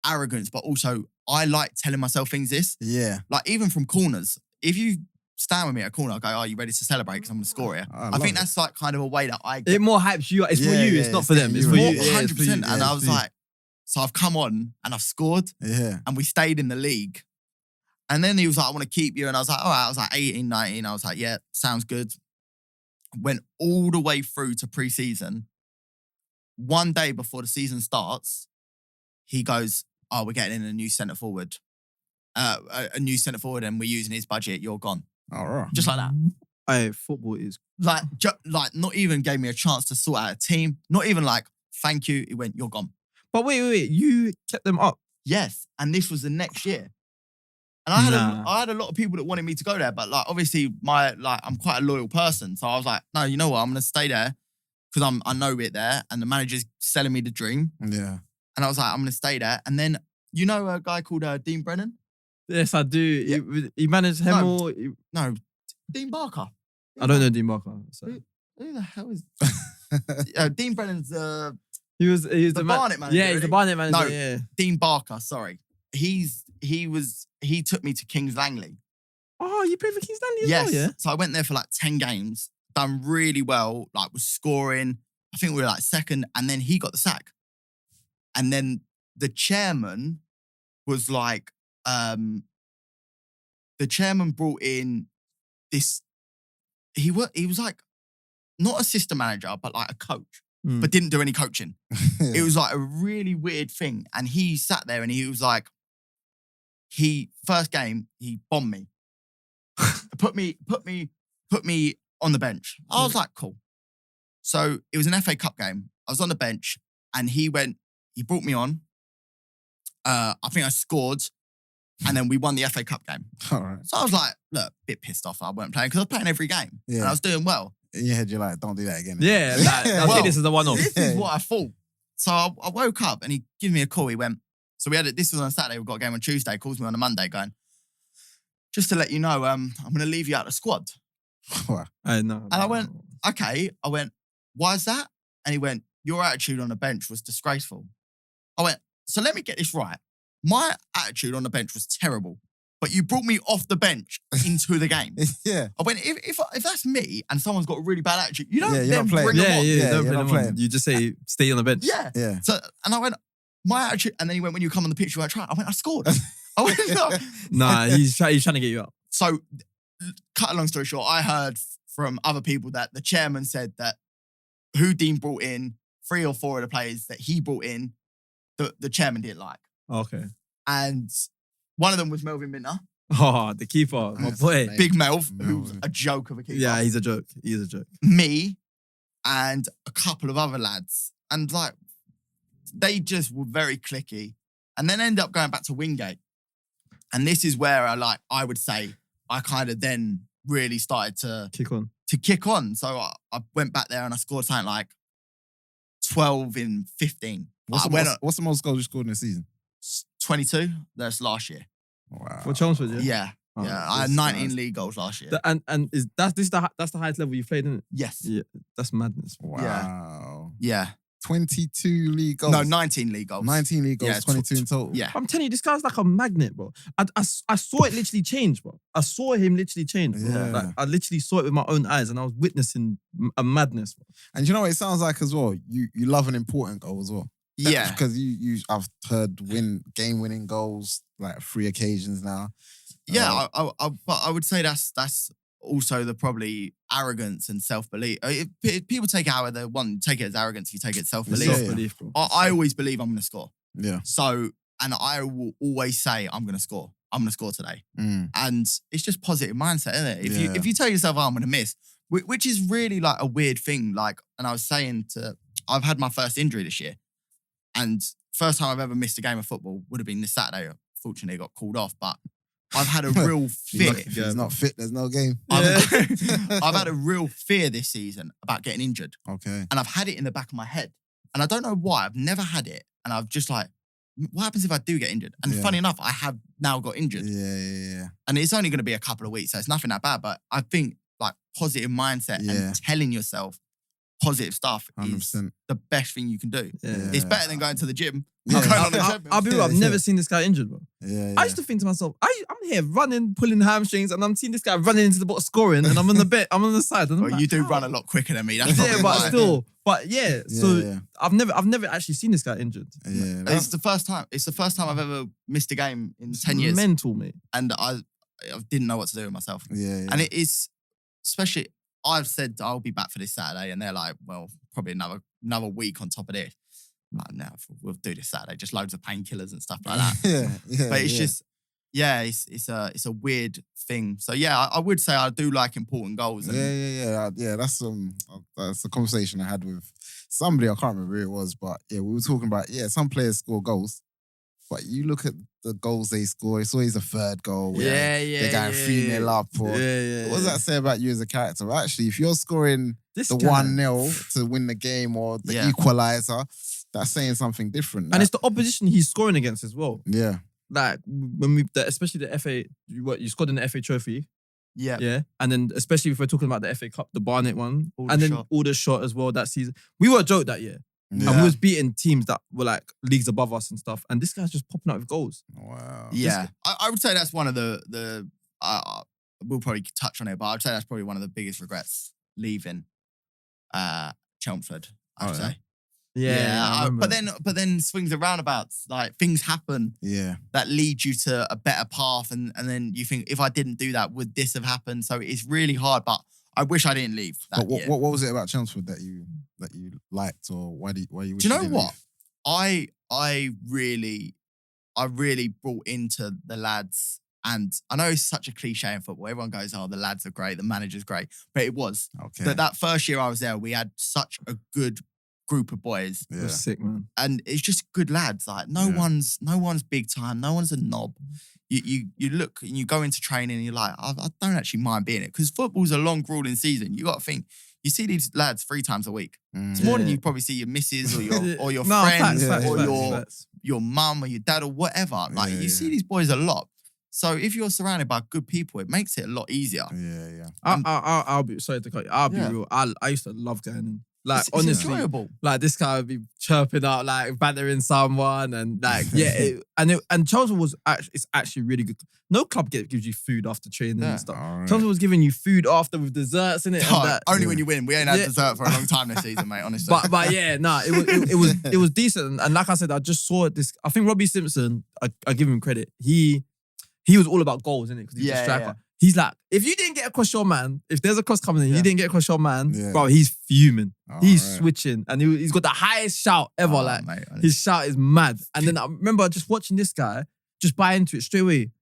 arrogance, but also I like telling myself things this. Yeah. Like even from corners, if you stand with me at a corner, I go, are you ready to celebrate? Because I'm going to score here. I think that's like kind of a way that I get. It more hypes you. It's for you. It's not for them. It's for you. 100%. And I was like, so I've come on and I've scored. Yeah. And we stayed in the league. And then he was like, I want to keep you. And I was like, all right. I was like 18, 19. I was like, yeah, sounds good. Went all the way through to pre-season. One day before the season starts, he goes, oh, we're getting in a new centre forward. A new centre forward, and we're using his budget. You're gone. All right. Just like that. Hey, football is like not even gave me a chance to sort out a team. Not even like, thank you. He went, you're gone. But wait, you kept them up. Yes, and this was the next year. And I had a lot of people that wanted me to go there, but like obviously I'm quite a loyal person, so I was like, no, you know what, I'm gonna stay there because I know it there, and the manager's selling me the dream. Yeah. And I was like, I'm gonna stay there. And then you know a guy called Dean Brennan? Yes, I do. Yeah. He managed Hemel. No, Dean Barker. I don't know Dean Barker. So. Who the hell is Dean Brennan's He was the Barnet manager. Yeah, he's the Barnet manager. No, yeah. Dean Barker. Sorry, he took me to Kings Langley. Oh, you played for Kings Langley as yes. well, yeah? So I went there for like 10 games, done really well, like was scoring. I think we were like second, and then he got the sack. And then the chairman was like, the chairman brought in this. He was like not assistant manager, but like a coach. But didn't do any coaching. It was like a really weird thing. And he sat there and he was like, first game, he bombed me. put me on the bench. I was like, cool. So it was an FA Cup game. I was on the bench and he brought me on. I think I scored and then we won the FA Cup game. All right. So I was like, look, a bit pissed off I weren't playing because I was playing every game and I was doing well. In your head, you're like, don't do that again. Yeah, I think this is the one-off. This is what I thought. So I woke up and he gave me a call. He went, so this was on Saturday, we've got a game on Tuesday. He calls me on a Monday going, just to let you know, I'm going to leave you out of the squad. I know. And I went, okay. I went, why is that? And he went, your attitude on the bench was disgraceful. I went, so let me get this right. My attitude on the bench was terrible. But you brought me off the bench into the game. Yeah. I went, if that's me and someone's got a really bad attitude, you don't you're then not playing. bring them on. Yeah, don't you're bring not them on. playing. You just say, stay on the bench. Yeah. Yeah. So, and I went, my attitude, and then he went, when you come on the pitch, you won't try. I went, I scored. I went, no. Nah, he's trying to get you up. So, cut a long story short, I heard from other people that the chairman said that who Dean brought in, 3 or 4 of the players that he brought in, the chairman didn't like. Okay. And one of them was Melvin Minter. Oh, the keeper, my boy. Big Melv, who's a joke of a keeper. Yeah, he's a joke. He's a joke. Me and a couple of other lads. And like, they just were very cliquey. And then ended up going back to Wingate. And this is where I would say, I kind of then really started to kick on. So I went back there and I scored something like 12 in 15. What's the most goals you scored in a season? 22. That's last year. Wow. For Chelmsford, yeah? Yeah. Oh, yeah. I had 19 league goals last year. And that's the highest level you've played, isn't it? Yes. Yeah, that's madness. Wow. Yeah. 22 league goals. No, 19 league goals. 19 league goals, Yeah, 22 in total. Yeah. I'm telling you, this guy's like a magnet, bro. I saw it literally change, bro. I saw him literally change, bro. Yeah. Like, I literally saw it with my own eyes and I was witnessing a madness, bro. And you know what it sounds like as well? You love an important goal as well. Yeah. Because I've heard game-winning goals, like 3 occasions now. Yeah, but I would say that's also the probably arrogance and self-belief. People take it how they want. Take it as arrogance. You take it as self-belief. Self-belief, bro. I always believe I'm going to score. Yeah. So, and I will always say I'm going to score. I'm going to score today. And it's just positive mindset, isn't it? If you tell yourself, oh, I'm going to miss, which is really like a weird thing. Like, and I was saying I've had my first injury this year, and first time I've ever missed a game of football would have been this Saturday. Fortunately, it got called off, but I've had a real fear. If he's not fit, there's no game. I've had a real fear this season about getting injured. Okay. And I've had it in the back of my head. And I don't know why. I've never had it. And I've just like, what happens if I do get injured? And funny enough, I have now got injured. Yeah. And it's only going to be a couple of weeks, so it's nothing that bad. But I think like positive mindset and telling yourself positive stuff 100%. is the best thing you can do. Yeah. It's better than going to the gym. Yeah. Going on the treadmill. I'll be real, I've never seen this guy injured, bro. Yeah. I used to think to myself, I'm here running, pulling hamstrings, and I'm seeing this guy running into the box scoring, and I'm on the bit, I'm on the side. And I'm Well, like, you do how? run a lot quicker than me. That's Yeah, probably but why. still. But yeah, so Yeah. I've never actually seen this guy injured. Yeah. It's the first time. It's the first time I've ever missed a game in 10 years. Mental, mate. And I didn't know what to do with myself. Yeah. And it is, especially, I've said I'll be back for this Saturday, and they're like, well, probably another week on top of this. I'm like, no, we'll do this Saturday. Just loads of painkillers and stuff like that. Yeah. But it's just, it's a weird thing. So yeah, I would say I do like important goals. And Yeah. That's a conversation I had with somebody. I can't remember who it was, but yeah, we were talking about some players score goals, but you look at the goals they score. It's always a third goal. Where they're going 3-0 up. Or what does that say about you as a character? Well, actually, if you're scoring the 1-0 to win the game or the equaliser, that's saying something different. And it's the opposition he's scoring against as well. Yeah. Like when especially the FA, you scored in the FA Trophy. Yeah. And then especially if we're talking about the FA Cup, the Barnet one, Aldershot. Aldershot as well that season. We were a joke that year. Yeah. And we was beating teams that were like leagues above us and stuff. And this guy's just popping out with goals. Wow. Yeah. I would say that's one of the we'll probably touch on it, but I'd say that's probably one of the biggest regrets leaving Chelmsford, I would say. Yeah. But then swings and roundabouts, like things happen that lead you to a better path, and then you think, if I didn't do that, would this have happened? So it's really hard, but I wish I didn't leave. But what was it about Chelmsford that you liked, or why you wish do you know didn't what? leave? I really brought into the lads, and I know it's such a cliche in football. Everyone goes, "Oh, the lads are great, the manager's great," but it was. Okay. That first year I was there, we had such a good group of boys. It was sick, man. And it's just good lads. Like no one's big time. No one's a knob. You look and you go into training and you're like, I don't actually mind being it, because football's a long, grueling season. You got to think. You see these lads 3 times a week. It's more than you probably see your missus or your friends or your mum or your dad or whatever. Like you see these boys a lot. So if you're surrounded by good people, it makes it a lot easier. Yeah. I'll be sorry to cut you. I'll be real. I used to love going in. Like It's honestly, enjoyable. like this guy would be chirping out, like bantering someone, and like and Chelmsford was actually really good. No club gives you food after training and stuff. Right. Chelmsford was giving you food after with desserts in it. Only when you win. We ain't had dessert for a long time this season, mate. Honestly, but it was decent. And like I said, I just saw this. I think Robbie Simpson, I give him credit. He was all about goals, innit? Because he's a striker. Yeah. He's like, if you didn't get across your man, if there's a cross coming in, you didn't get across your man, bro, he's fuming. He's switching. And he's got the highest shout ever. Mate, his shout is mad. And then I remember just watching this guy just buy into it straight away.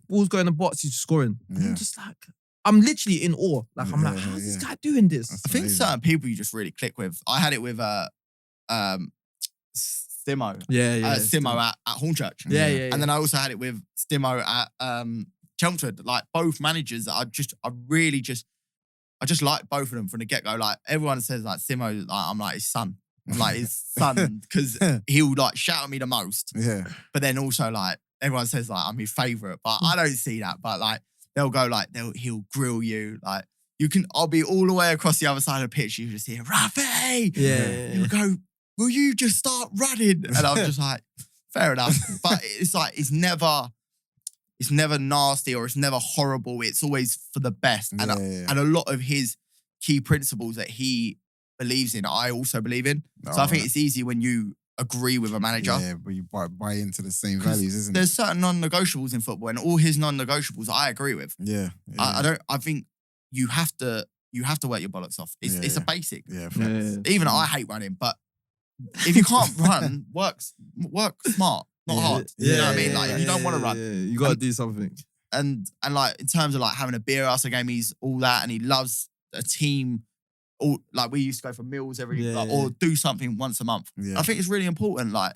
Ball's going in the box, he's just scoring. And I'm just like, I'm literally in awe. Like, I'm like, how's this guy doing this? That's I think amazing. certain people you just really click with. I had it with Stimo. Stimo at Hornchurch. Yeah. And then I also had it with Stimo at Chelmsford. Like both managers, I just like both of them from the get-go. Like everyone says like Stimo, like, I'm like his son. I'm like his son, because he'll like shout at me the most. Yeah. But then also like everyone says like I'm his favourite. But I don't see that. But like they'll go like he'll grill you. Like I'll be all the way across the other side of the pitch. You just hear Ruffy. Yeah. He'll go will you just start running? And I'm just like, fair enough. But it's like, it's never nasty or it's never horrible. It's always for the best. And, and a lot of his key principles that he believes in, I also believe in. So I think it's easy when you agree with a manager. Yeah, but you buy into the same values, isn't it? There's certain non-negotiables in football, and all his non-negotiables I agree with. Yeah. I think you have to work your bollocks off. It's a basic. Yeah. Even I hate running, but if you can't run, work smart, not hard. You know what I mean? Like if you don't want to run, you gotta do something. And like in terms of like having a beer after a game, he's all that, and he loves a team. All like we used to go for meals every or do something once a month. Yeah. I think it's really important. Like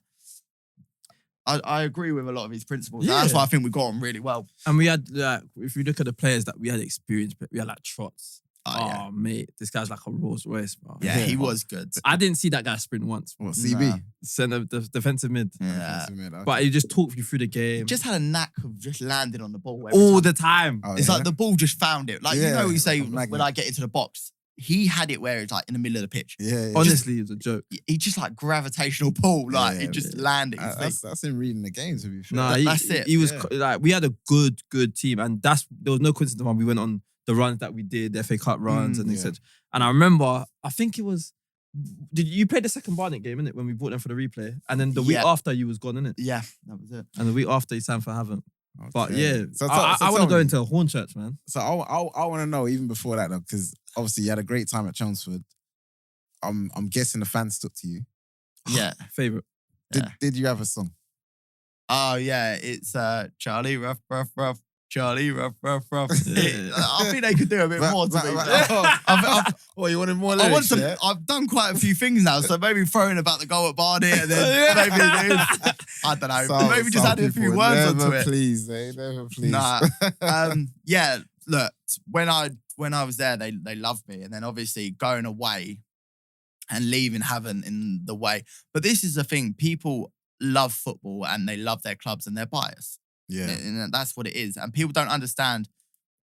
I agree with a lot of his principles. Yeah. That's why I think we got on really well. And we had like, if you look at the players that we had experience, we had like Trots. Oh, mate, this guy's like a Rolls Royce, bro. Yeah, he was good. I didn't see that guy sprint once. What, CB? Center, defensive mid. Yeah. Okay. But he just talked you through the game. He just had a knack of just landing on the ball all the time. It's like the ball just found it. Like, you know, you say when I get into the box, he had it where it's like in the middle of the pitch. Yeah. Honestly, it was a joke. He just like gravitational pull. Like, it just landed. That's him reading the game, to be fair. Nah, that's it. He was like, we had a good team. And there was no coincidence when we went on the runs that we did, the FA Cup runs and etc. And I remember, I think it was, did you play the second Barnet game, innit? When we brought them for the replay. And then the week after you was gone, innit? Yeah, that was it. And the week after you signed for Haven. Okay. But yeah, so I want to go into a Hornchurch, man. So I want to know even before that though, because obviously you had a great time at Chelmsford. I'm guessing the fans stuck to you. Yeah. Favourite. Did you have a song? Oh yeah, it's Charlie Ruff, Charlie Ruff. Yeah. I think they could do a bit more to me. Well, you wanted more lyrics, I've done quite a few things now, so maybe throwing about the goal at Barnet and then maybe I don't know. Maybe just adding a few words onto it. Please, never please. Nah. Yeah, look, when I was there, they loved me. And then obviously going away and leaving Haven in the way. But this is the thing, people love football and they love their clubs and they're biased. Yeah. And that's what it is. And people don't understand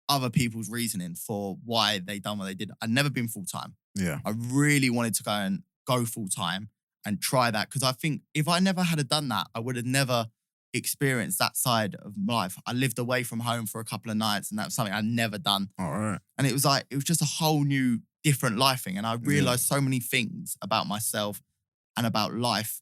other people's reasoning for why they done what they did. I'd never been full-time. Yeah. I really wanted to go full-time and try that. Because I think if I never had done that, I would have never experienced that side of my life. I lived away from home for a couple of nights and that was something I'd never done. All right. And it was just a whole new, different life thing. And I realized so many things about myself and about life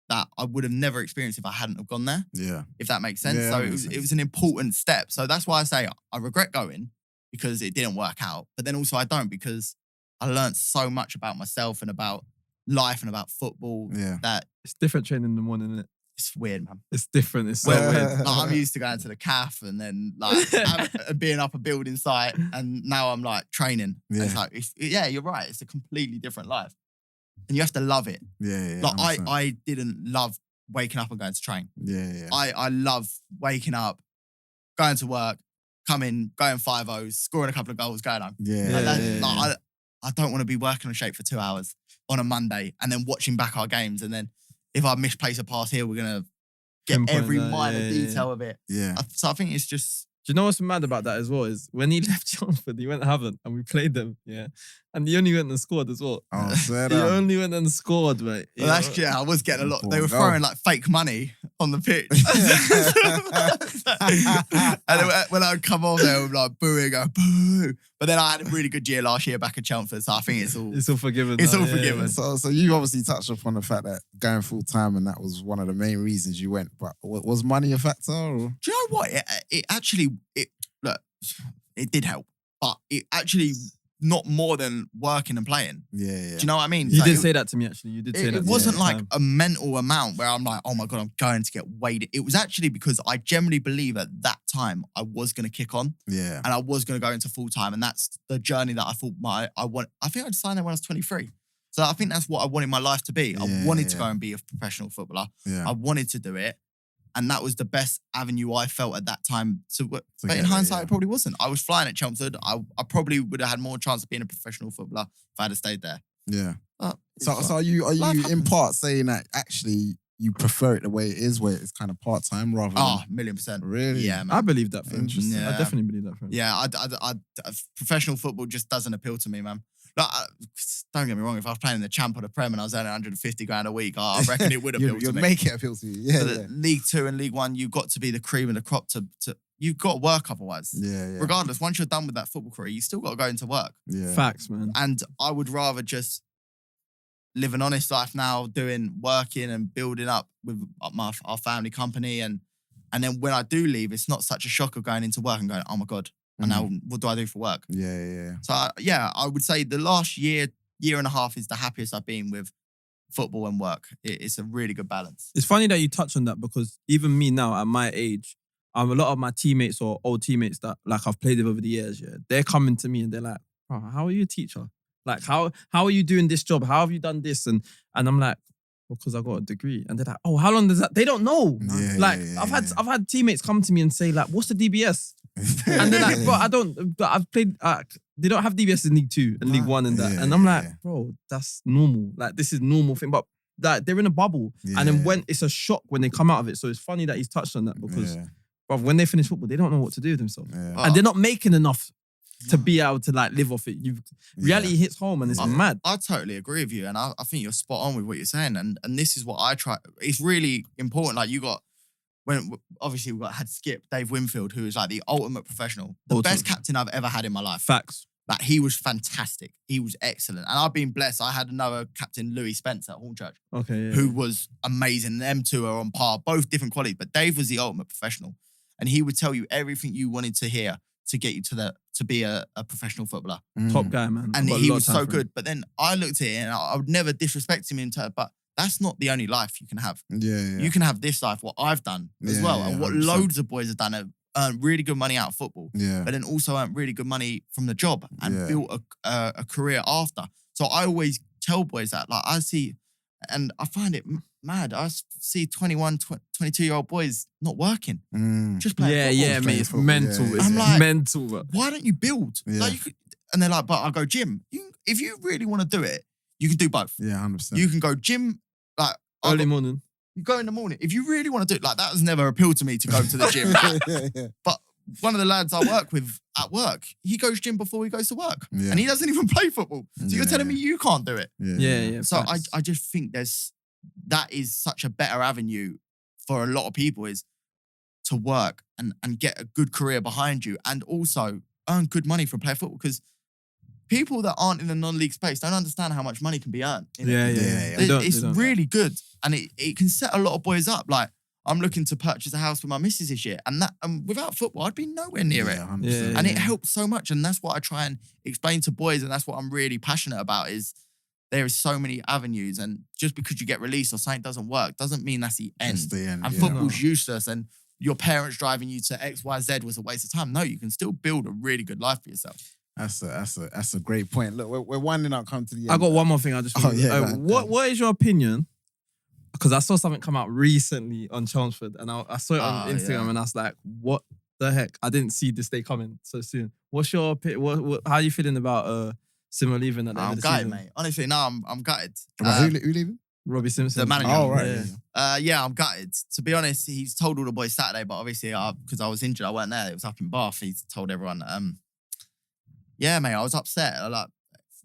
that I would have never experienced if I hadn't have gone there. Yeah. If that makes sense. Yeah, So it was an important step. So that's why I say I regret going because it didn't work out. But then also I don't because I learned so much about myself and about life and about football that it's different training in the morning, isn't it? It's weird, man. It's different. It's so weird. Like, I'm used to going to the CAF and then like being up a building site and now I'm like training. Yeah. It's like, you're right. It's a completely different life. And you have to love it. Yeah. Like I didn't love waking up and going to train. Yeah. I love waking up, going to work, coming, going 5-0s, scoring a couple of goals, going home. Yeah. I don't want to be working on shape for 2 hours on a Monday and then watching back our games. And then if I misplace a pass here, we're going to get every minor detail of it. Yeah. So I think it's just... Do you know what's mad about that as well is when he left Chelmsford, he went to Haven and we played them, and he only went and scored as well. Oh, swear he only went and scored, mate. Well, that's I was getting a lot. They were throwing like fake money on the pitch. And then when I would come on there, with like booing, go boo. But then I had a really good year last year back at Chelmsford, so I think it's all forgiven. It's all forgiven. So you obviously touched upon the fact that going full time and that was one of the main reasons you went. But was money a factor? Or? Do you know what? It actually did help, but it actually not more than working and playing. Yeah. Do you know what I mean? You did say that to me, actually. You did say that. It wasn't like a mental amount where I'm like, oh my God, I'm going to get weighed. It was actually because I generally believe at that time I was going to kick on. Yeah. And I was going to go into full time. And that's the journey that I thought I think I'd signed there when I was 23. So I think that's what I wanted my life to be. I wanted to go and be a professional footballer. Yeah. I wanted to do it. And that was the best avenue I felt at that time. But in hindsight, it probably wasn't. I was flying at Chelmsford. I probably would have had more chance of being a professional footballer if I had stayed there. Yeah. But so are you in part saying that actually you prefer it the way it is, where it's kind of part-time rather than... Oh, 1,000,000%. Really? Yeah, man. I believe that. For him. Interesting. I definitely believe that. For him. Yeah, professional football just doesn't appeal to me, man. Like, don't get me wrong, if I was playing in the Champ or the Prem and I was earning 150 grand a week, I reckon it would appeal to me. You'd make it appeal to you. Yeah, But League 2 and League 1, you've got to be the cream of the crop to you've got to work otherwise. Yeah. Regardless, once you're done with that football career, you still got to go into work. Yeah. Facts, man. And I would rather just live an honest life now, working and building up with our family company. And then when I do leave, it's not such a shock of going into work and going, oh my God, and now what do I do for work? Yeah. So I would say the last year and a half is the happiest I've been with football and work. It's a really good balance. It's funny that you touch on that because even me now at my age, a lot of my teammates or old teammates that like I've played with over the years, they're coming to me and they're like, bro, how are you a teacher? Like, how are you doing this job? How have you done this? And I'm like, because I got a degree. And they're like, oh, how long does that? They don't know. I've had teammates come to me and say like, what's the DBS? And they're like, bro, I've played, they don't have DBS in League 2 and League 1 and that. And I'm like, bro, that's normal. Like, this is normal thing. But like, they're in a bubble. And then when it's a shock when they come out of it. So it's funny that he's touched on that because bro, when they finish football, they don't know what to do with themselves. And they're not making enough to be able to like live off it. Reality hits home and it's mad. I totally agree with you. And I think you're spot on with what you're saying. And this is what I try. It's really important. Like obviously we had Skip, Dave Winfield, who is like the ultimate professional. The best captain I've ever had in my life. Facts. Like he was fantastic. He was excellent. And I've been blessed. I had another captain, Louis Spencer at Hornchurch, who was amazing. Them two are on par, both different qualities. But Dave was the ultimate professional. And he would tell you everything you wanted to hear to get you to be a professional footballer. Top guy, man. And he was so good. But then I looked at it and I would never disrespect him but that's not the only life you can have. You can have this life, what I've done as well. And what 100%. loads of boys have done have earned really good money out of football. But then also earned really good money from the job and built a career after. So I always tell boys that. Like I see, and I find it mad. I see 21, 22-year-old boys not working. Just playing football. Yeah, mate. It's mental. I'm It's like, mental. Bro. Why don't you build? Like and they're like, but I go gym. If you really want to do it, you can do both. Yeah, 100%. You can go gym, like early morning. You go in the morning. If you really want to do it, like that has never appealed to me to go to the gym. But one of the lads I work with at work, he goes gym before he goes to work. And he doesn't even play football. So you're telling me you can't do it. Yeah. So I just think that is such a better avenue for a lot of people is to work and get a good career behind you and also earn good money from playing football because people that aren't in the non-league space don't understand how much money can be earned. It's really good and it can set a lot of boys up. Like I'm looking to purchase a house with my missus this year and that without football, I'd be nowhere near it. 100%. And it helps so much. And that's what I try and explain to boys. And that's what I'm really passionate about is there is so many avenues. And just because you get released or something doesn't work, doesn't mean that's the end. It's the end. And football's useless. And your parents driving you to X, Y, Z was a waste of time. No, you can still build a really good life for yourself. That's a great point. Look, we're winding up, come to the end. I got one more thing. I just what is your opinion? Because I saw something come out recently on Chelmsford and I saw it on Instagram and I was like, what the heck? I didn't see this day coming so soon. What's your opinion? How are you feeling about Simo leaving at the end of the season? I'm gutted, mate. Honestly, no, I'm gutted. Who leaving? Robbie Simpson. The manager. Oh, right. Yeah, I'm gutted. To be honest, he's told all the boys Saturday, but obviously because I was injured, I weren't there. It was up in Bath. He's told everyone. Yeah, mate, I was upset. Like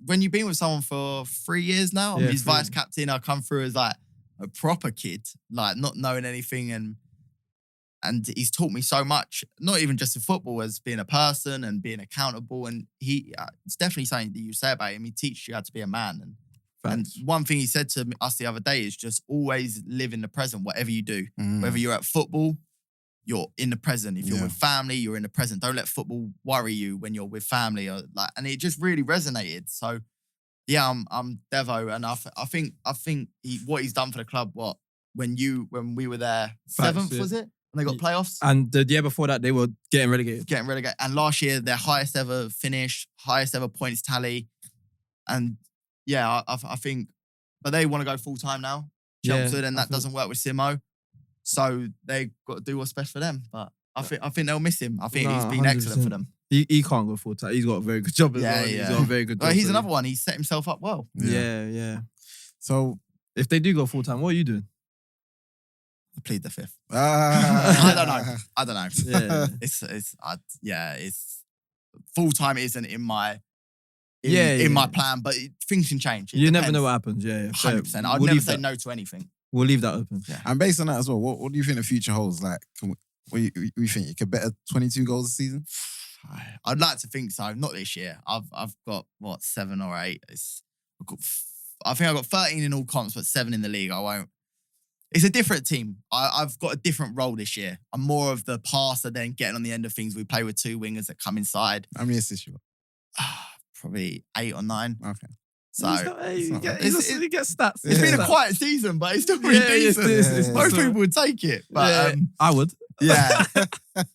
when you've been with someone for 3 years now, I'm his vice captain. I come through as like a proper kid, like not knowing anything, and he's taught me so much. Not even just in football, as being a person and being accountable. And it's definitely something that you say about him. He teaches you how to be a man. And one thing he said to us the other day is just always live in the present, whatever you do. Whether you're at football, you're in the present. If you're with family, you're in the present. Don't let football worry you when you're with family. And it just really resonated. So yeah, I'm Devo, and I think what he's done for the club. When we were there, seventh was it? And they got playoffs. And the year before that, they were getting relegated. And last year, their highest ever finish, highest ever points tally, and yeah, I think, but they want to go full time now, Chelmsford, and that doesn't work with Simo, so they got to do what's best for them. But I think they'll miss him. I think he's been 100%. Excellent for them. He can't go full time. He's got a very good job as well. He's got a very good job. He's another one. He's set himself up well. Yeah. So if they do go full time, what are you doing? plead the fifth. I I don't know. Yeah. It's full time isn't in my plan, but things can change. It You never know depends. what happens. Yeah, fair. 100%. I'd We'll never leave say that- no to anything. We'll leave that open. Yeah. And based on that as well, what do you think the future holds? Like, what do you think? You could better 22 goals a season? I'd like to think so. Not this year. I've got 7 or 8. I think I've got 13 in all comps, but 7 in the league. I won't. It's a different team. I've got a different role this year. I'm more of the passer, then getting on the end of things. We play with 2 wingers that come inside. How many assists you got? Probably 8 or 9. Okay. So He gets stats. it's been a Stats. quiet season, but it's still been decent. it's Most people would take it, but I would. yeah.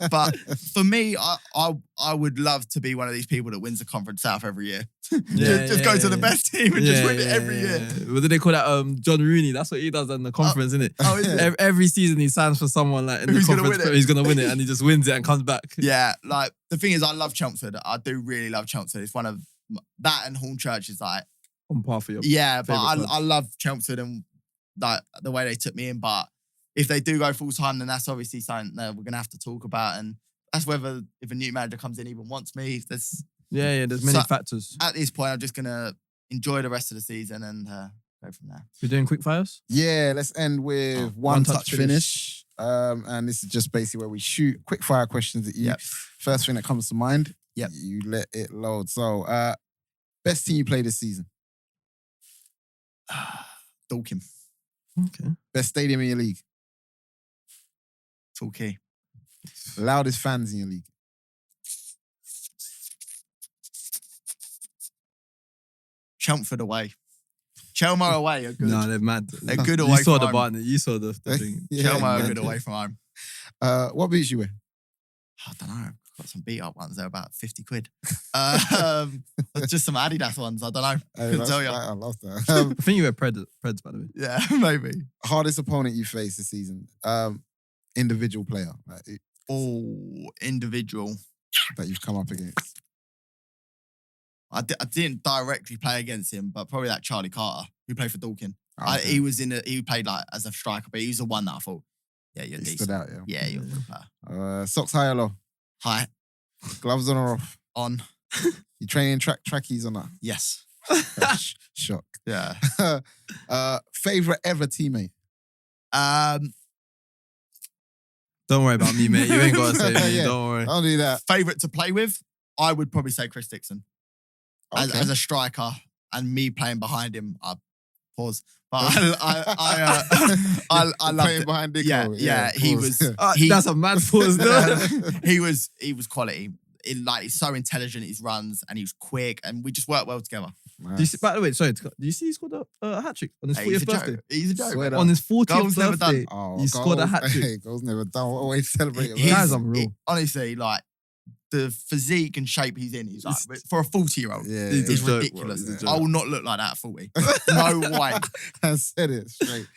But for me, I would love to be one of these people that wins the Conference South every year. Just go to the best team and just win it every year. What do they call that? John Rooney. That's what he does in the conference, isn't it? Oh, is it? Every season he signs for someone like in Who's the gonna conference. win it? He's gonna win it, and he just wins it and comes back. Yeah, like the thing is, I love Chelmsford. I do really love Chelmsford. It's one of that and Hornchurch is like On par for you. yeah, but favourite I love Chelmsford and like the way they took me in. But if they do go full time, then that's obviously something that we're gonna have to talk about, and that's whether if a new manager comes in even wants me. If there's Yeah. There's many So- factors. at this point, I'm just gonna enjoy the rest of the season and go from there. We're doing quick fires. Yeah, let's end with one touch finish. And this is just basically where we shoot quick fire questions at you. Yep. First thing that comes to mind, Yep. you let it load. So, best team you played this season? Dorking, Okay. Best stadium in your league? Torquay, Loudest fans in your league? Chelmsford away, Chelmo away are good. No, they're mad. They're good You away saw from the home. bar. You saw the thing. Yeah, Chelmo are man. good away from home. What boots you wear? I don't know. Got some beat up ones. They're about 50 quid. Just some Adidas ones. I don't know. Couldn't tell you. I love that. I think you were Preds, by the way. Yeah, maybe. Hardest opponent you faced this season? Individual player Individual. that you've come up against? I didn't directly play against him, but probably that Charlie Carter who played for Dorking. Oh, okay. He played like as a striker, but he was the one that I thought, yeah, you're He decent. stood out, yeah. Yeah, you're a good player. Socks high or low? Hi, Gloves on or off? on. You training trackies or not? Yes. Shock. Yeah. Favorite ever teammate? Don't worry about me, mate. You ain't got to say me. Yeah. Don't worry. I'll do that. Favorite to play with? I would probably say Chris Dixon. Okay. As a striker and me playing behind him, pause. But I loved Playing it. behind Dico. Yeah, he pause. was. That's a mad pause, though. he was quality. He's so intelligent. He runs and he was quick, and we just worked well together. Nice. Do you see, by the way, sorry, do you see he scored a hat trick on his Hey, 40th birthday? He's a joke. Swear On his 40th Goals never birthday, done. he scored a hat trick. Hey, goals never done. What a way to celebrate it. He's- Guy's unreal. Honestly, like the physique and shape he's in, he's like for a 40-year-old. Yeah, He's It's a joke, ridiculous. bro. He's a I joke. will not look like that at 40. No way. I said it straight.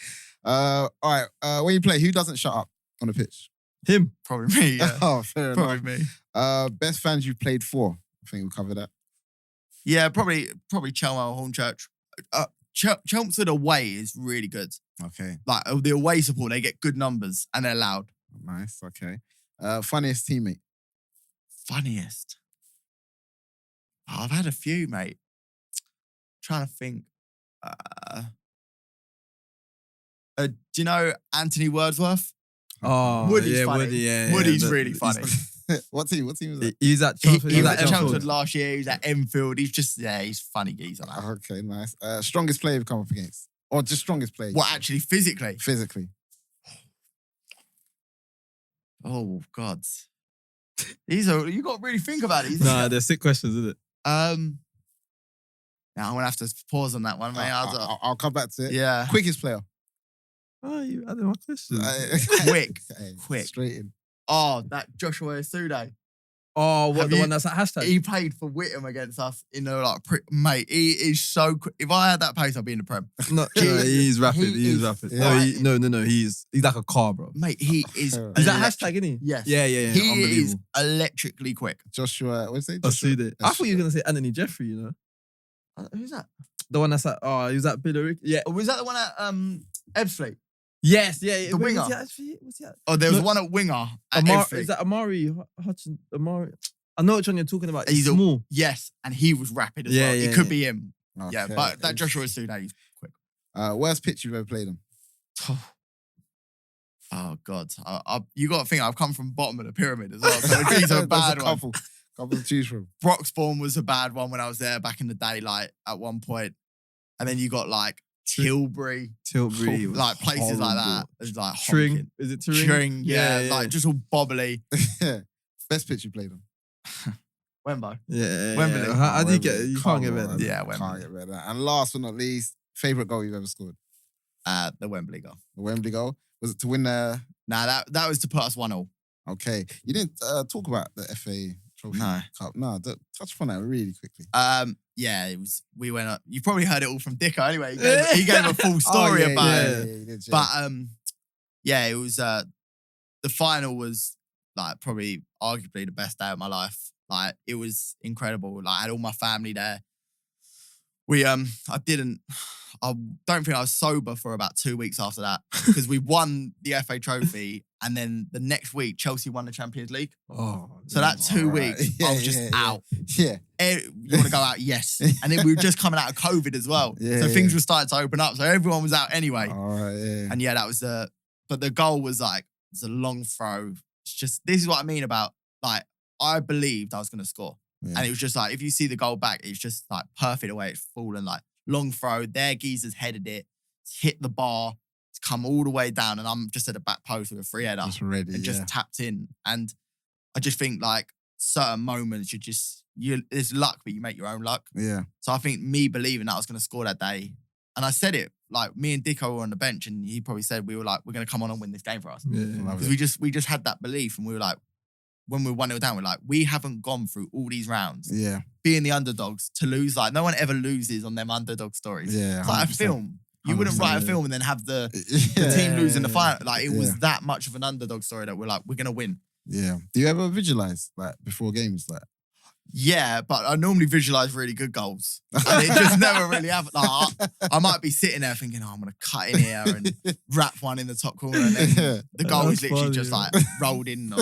All right. When you play, who doesn't shut up on the pitch? Him. Probably me. Yeah. Oh, fair enough. Probably me. Best fans you've played for? I think we'll cover that. Yeah, probably Chelmsford Hornchurch. Chelmsford away is really good. Okay. Like the away support, they get good numbers and they're loud. Nice. Okay. Funniest teammate? Funniest. Oh, I've had a few, mate. Trying to think. Do you know Anthony Wordsworth? Oh, Woody's yeah, funny. Woody, yeah. Woody's yeah. really funny. What team was that? He's at He Chelmsford. was He's at at Chelmsford last year. He was at Enfield. He's funny geezer. Like. Okay, nice. Strongest player you've come up against? Or just strongest player? What, actually, physically? Physically. Oh, God. You got to really think about it. Nah, they're sick questions, isn't it? Now I'm going to have to pause on that one, mate. I'll come back to it. Yeah. Quickest player? Oh, you added my question. Quick. Hey, Quick. Straight in. Oh, that Joshua Sude. Oh, what, Have the you- one that's at hashtag? He played for Whittam against us in the mate. He is so quick. If I had that pace, I'd be in the Prem. No, he's rapid. he He's is rapid. fine. No. He's like a car, bro. Mate, he is. Is that electric. hashtag, isn't he? Yes. Yeah. He is Unbelievable. electrically quick. Joshua, what's his name? I see that. I thought you were going to say Anthony Jeffrey, you know? Who's that? The one that's at, he was at Billericay. Yeah. Oh, was that the one at Ebbsfleet? Yes, yeah. The winger. Was he actually? Was he? Oh, there was No, one at winger. At everything. Is that Amari Hutchinson? Amari. I know which one you're talking about. He's He's small. Yes, and he was rapid as Yeah, well. yeah, It could yeah. be him. Okay. Yeah, but that Joshua Suna, he's quick. Worst pitch you've ever played on? Oh God, you got to think I've come from bottom of the pyramid as well. So these are a bad one. Couple to choose from. Broxbourne was a bad one when I was there back in the day, like at one point. And then you got like Tilbury, like places like that. It's like Tring. honking. Is it Tring? Tring, yeah, like just all bobbly. Best pitch you played on? Wembo. Yeah. Wembley. How do you get it? You can't get better. Yeah, Can't Wembley. get better. And last but not least, favourite goal you've ever scored? The Wembley goal. The Wembley goal? Was it to win the... Nah, that was to put us 1-0. Okay. You didn't talk about the FA Trophy No. Cup. No, touch upon that really quickly. Yeah, it was. We went up. You probably heard it all from Dicko anyway. He gave a full story about it. Yeah, he did, yeah. But yeah, it was. The final was like probably arguably the best day of my life. Like it was incredible. Like I had all my family there. I don't think I was sober for about 2 weeks after that because we won the FA Trophy and then the next week Chelsea won the Champions League. Oh, So that 2 weeks I was just out. Yeah. You want to go out? Yes. And then we were just coming out of COVID as well. Yeah, So things yeah. were starting to open up. So everyone was out anyway. All right, yeah. And yeah, that was but the goal was like, it's a long throw. It's just, this is what I mean about like, I believed I was going to score. Yeah. And it was just like, if you see the goal back, it's just like perfect the way it's fallen, like long throw. Their geezers headed it, it's hit the bar, it's come all the way down. And I'm just at the back post with a free header. Just ready, and just tapped in. And I just think like certain moments there's luck, but you make your own luck. Yeah. So I think me believing that I was going to score that day, and I said it, like me and Dicko were on the bench and he probably said, we were like, we're going to come on and win this game for us. Yeah. Because we just had that belief and we were like, when we were 1-0 down, we're like, we haven't gone through all these rounds Yeah. being the underdogs to lose. Like no one ever loses on them underdog stories. Yeah. It's like a 100%. film. You wouldn't 100%, write a yeah. film and then have the team losing the final. Like it was Yeah. that much of an underdog story that we're like, we're going to win. Yeah. Do you ever visualize like before games? Like, Yeah, but I normally visualize really good goals. And it just never really happened. Like, I might be sitting there thinking, oh, I'm going to cut in here and wrap one in the top corner. And then the goal is That's literally funny, just man. like rolled in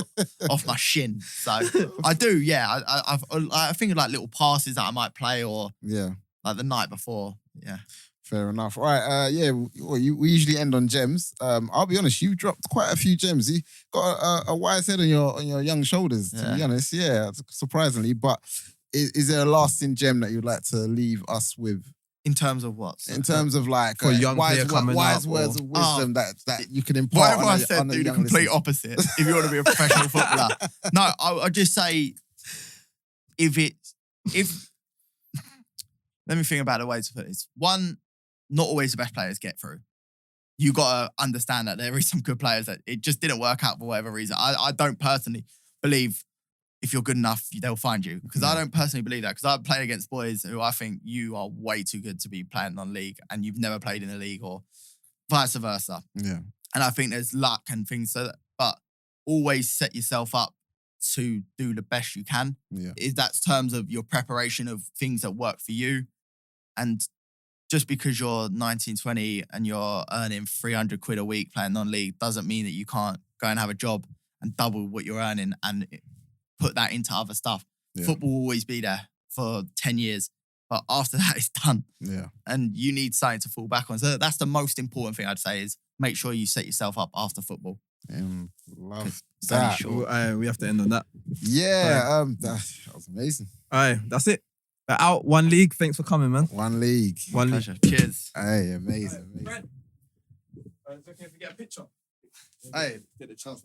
off my shin. So I do, yeah. I think of like little passes that I might play or yeah. like the night before. Yeah. Fair enough. All right. Yeah. We usually end on gems. I'll be honest. You dropped quite a few gems. You got a wise head on your young shoulders. To be honest, yeah. Surprisingly, but is there a lasting gem that you'd like to leave us with? In terms of what? In terms of like For a young player wise coming words up, of wisdom that you can impart. Whatever I said, do the complete opposite. If you want to be a professional footballer, no, I just say if let me think about the way to put this. One, not always the best players get through. You got to understand that there is some good players that it just didn't work out for whatever reason. I don't personally believe if you're good enough, they'll find you. Because I don't personally believe that. Because I've played against boys who I think you are way too good to be playing non-league and you've never played in a league or vice versa. Yeah. And I think there's luck and things, but always set yourself up to do the best you can. Yeah. That's terms of your preparation of things that work for you. And just because you're 19, 20 and you're earning 300 quid a week playing non-league doesn't mean that you can't go and have a job and double what you're earning and put that into other stuff. Yeah. Football will always be there for 10 years, but after that it's done. Yeah. And you need something to fall back on. So that's the most important thing I'd say is make sure you set yourself up after football. Love It's only that. short. We have to end on that. Yeah. That was amazing. All right, that's it. We're out one league. Thanks for coming, man. One league. One league. Pleasure. Cheers. Hey, amazing. It's okay if we get a picture. Hey. Get the chance.